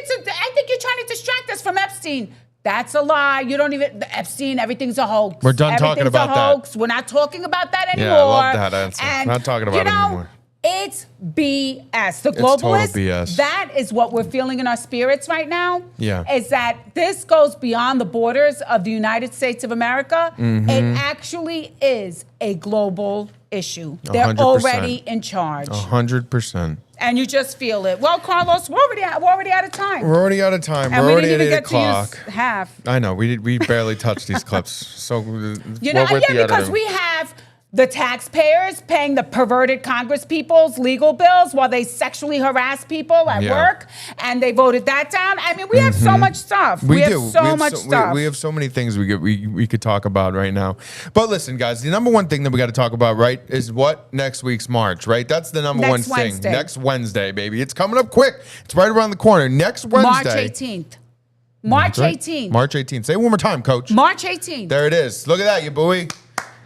you're trying to distract us from Epstein. That's a lie. You don't even Epstein. Everything's a hoax. We're done talking about a hoax. We're not talking about that anymore. Yeah, I love that answer. And, Not talking about it anymore. It's BS. The It's total globalists, BS. that is what we're feeling in our spirits right now. Yeah. Is that this goes beyond the borders of the United States of America. It actually is a global issue. They're 100%. already in charge. 100%. And you just feel it. Well, Carlos, we're already out of time. We're already out of time. And We're we already didn't at even 8 get o'clock. to use half. I know. We barely touched these clips. So You know, what with the because editing? we have The taxpayers paying the perverted Congress people's legal bills while they sexually harass people at work, and they voted that down. I mean, we have so much stuff. We have so much stuff. We have so many things we could talk about right now. But listen, guys, the number one thing that we got to talk about, right, is what next week's march, right? That's the number one thing. Next Wednesday, baby. It's coming up quick. It's right around the corner. Next Wednesday. March 18th. March 18th. March 18th. Say it one more time, Coach. March 18th. There it is. Look at that, you buoy.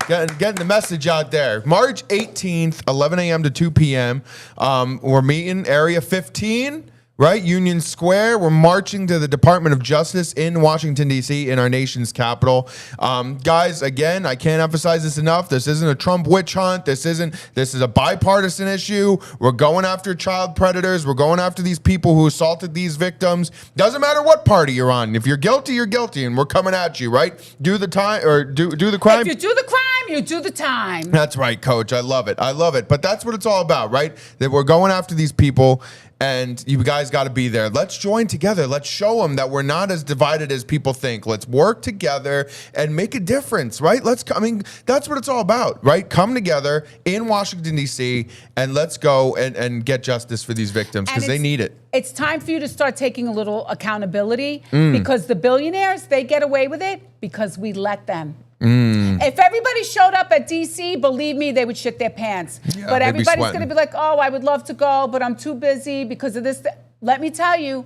Getting the message out there. March 18th, 11 a.m. to 2 p.m. We're meeting Area 15, right? Union Square. We're marching to the Department of Justice in Washington, D.C., in our nation's capital. Guys, again, I can't emphasize this enough. This isn't a Trump witch hunt. This is a bipartisan issue. We're going after child predators. We're going after these people who assaulted these victims. Doesn't matter what party you're on. If you're guilty, you're guilty, and we're coming at you, right? Do the time or do the crime. If you do the crime, you do the time. That's right, Coach. I love it. I love it. But that's what it's all about, right? That we're going after these people, and you guys got to be there. Let's join together. Let's show them that we're not as divided as people think. Let's work together and make a difference, right? That's what it's all about, right? Come together in Washington, D.C., and let's go and get justice for these victims because they need it. It's time for you to start taking a little accountability because the billionaires, they get away with it because we let them. If everybody showed up at D.C., believe me, they would shit their pants. Yeah, but everybody's going to be like, oh, I would love to go, but I'm too busy because of this. Let me tell you,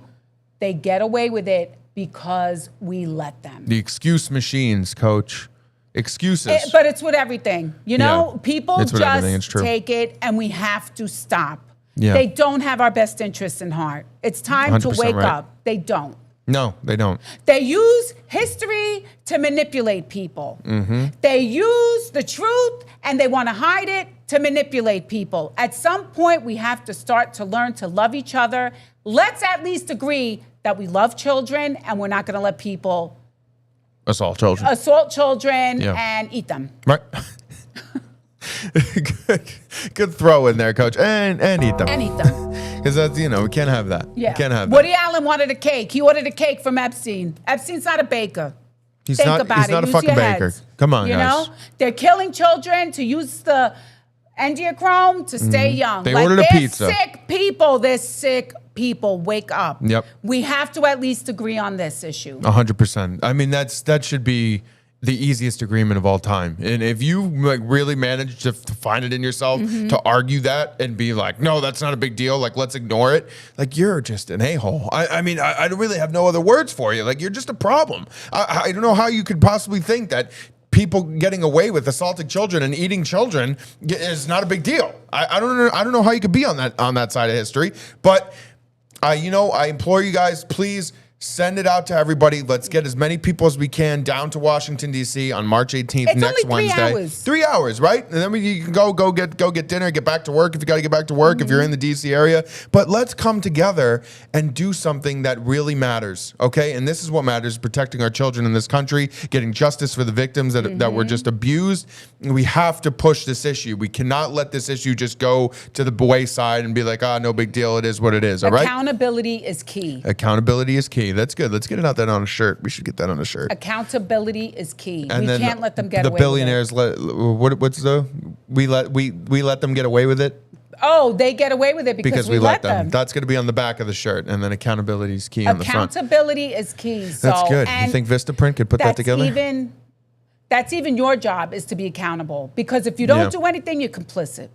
they get away with it because we let them. The excuse machines, Coach. Excuses. But it's with everything. You know, people just take it, and we have to stop. Yeah. They don't have our best interests in heart. It's time to wake up. They don't. No, they don't. They use history to manipulate people. They use the truth and they want to hide it to manipulate people. At some point, we have to start to learn to love each other. Let's at least agree that we love children and we're not going to let people assault children and eat them. Right. Good throw in there, Coach. And eat them. And eat them. Because that's, we can't have that. Yeah. We can't have that. Woody Allen wanted a cake. He ordered a cake from Epstein. Epstein's not a baker. He's not a fucking baker. Come on, guys. They're killing children to use the endiochrome to stay young. They ordered a pizza. They're sick people. Wake up. Yep. We have to at least agree on this issue. 100%. I mean, that should be the easiest agreement of all time. And if you really manage to find it in yourself to argue that and be like, no, that's not a big deal. Like, let's ignore it. Like, you're just an a-hole. I mean, I really have no other words for you. Like, you're just a problem. I don't know how you could possibly think that people getting away with assaulting children and eating children is not a big deal. I don't know how you could be on that side of history. But I implore you guys, please send it out to everybody. Let's get as many people as we can down to Washington, D.C. on March 18th, next Wednesday. 3 hours. 3 hours, right? And then you can go get dinner, get back to work if you got to get back to work if you're in the D.C. area. But let's come together and do something that really matters, okay? And this is what matters, protecting our children in this country, getting justice for the victims that were just abused. We have to push this issue. We cannot let this issue just go to the wayside and be like, no big deal. It is what it is, all right? Accountability is key. Accountability is key. That's good. Let's get it out there on a shirt. We should get that on a shirt. Accountability is key. And we can't let them get away with it. The billionaires we let them get away with it. Oh, they get away with it because we let them. That's going to be on the back of the shirt, and then accountability is key on the front. Accountability is key. So, that's good. You think Vistaprint could put that together? That's even your job, is to be accountable, because if you don't do anything, you're complicit.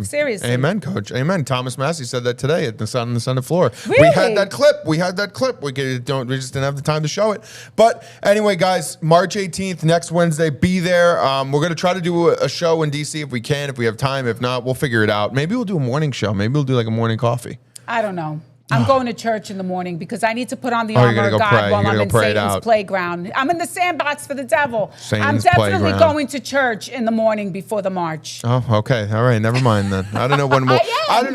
Seriously. Amen, Coach. Amen. Thomas Massey said that today on the Senate floor. Really? We had that clip. We just didn't have the time to show it. But anyway, guys, March 18th, next Wednesday, be there. We're going to try to do a show in D.C. if we can, if we have time. If not, we'll figure it out. Maybe we'll do a morning show. Maybe we'll do like a morning coffee. I don't know. I'm going to church in the morning because I need to put on the armor of God while I'm in Satan's playground. I'm in the sandbox for the devil. I'm definitely going to church in the morning before the march. Oh, okay. All right. Never mind then. I don't know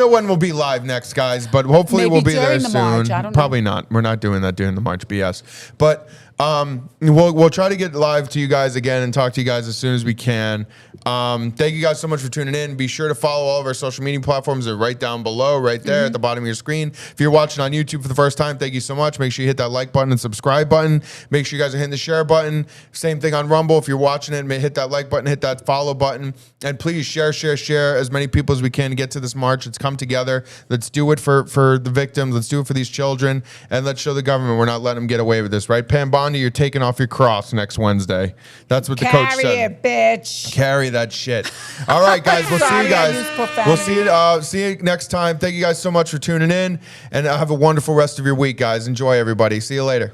when we'll be live next, guys, but hopefully we'll be there soon. March, I don't know. Probably not. We're not doing that during the March BS. But We'll try to get live to you guys again and talk to you guys as soon as we can. Thank you guys so much for tuning in. Be sure to follow all of our social media platforms. They're right down below, right there at the bottom of your screen. If you're watching on YouTube for the first time, thank you so much. Make sure you hit that like button and subscribe button. Make sure you guys are hitting the share button. Same thing on Rumble. If you're watching it, hit that like button, hit that follow button, and please share as many people as we can to get to this march. Let's come together. Let's do it for the victims. Let's do it for these children, and let's show the government we're not letting them get away with this, right? Pam Bondi, you're taking off your cross next Wednesday. That's what the coach said. Carry it, bitch. Carry that shit. All right, guys. We'll see you guys. We'll see you next time. Thank you guys so much for tuning in, and have a wonderful rest of your week, guys. Enjoy, everybody. See you later.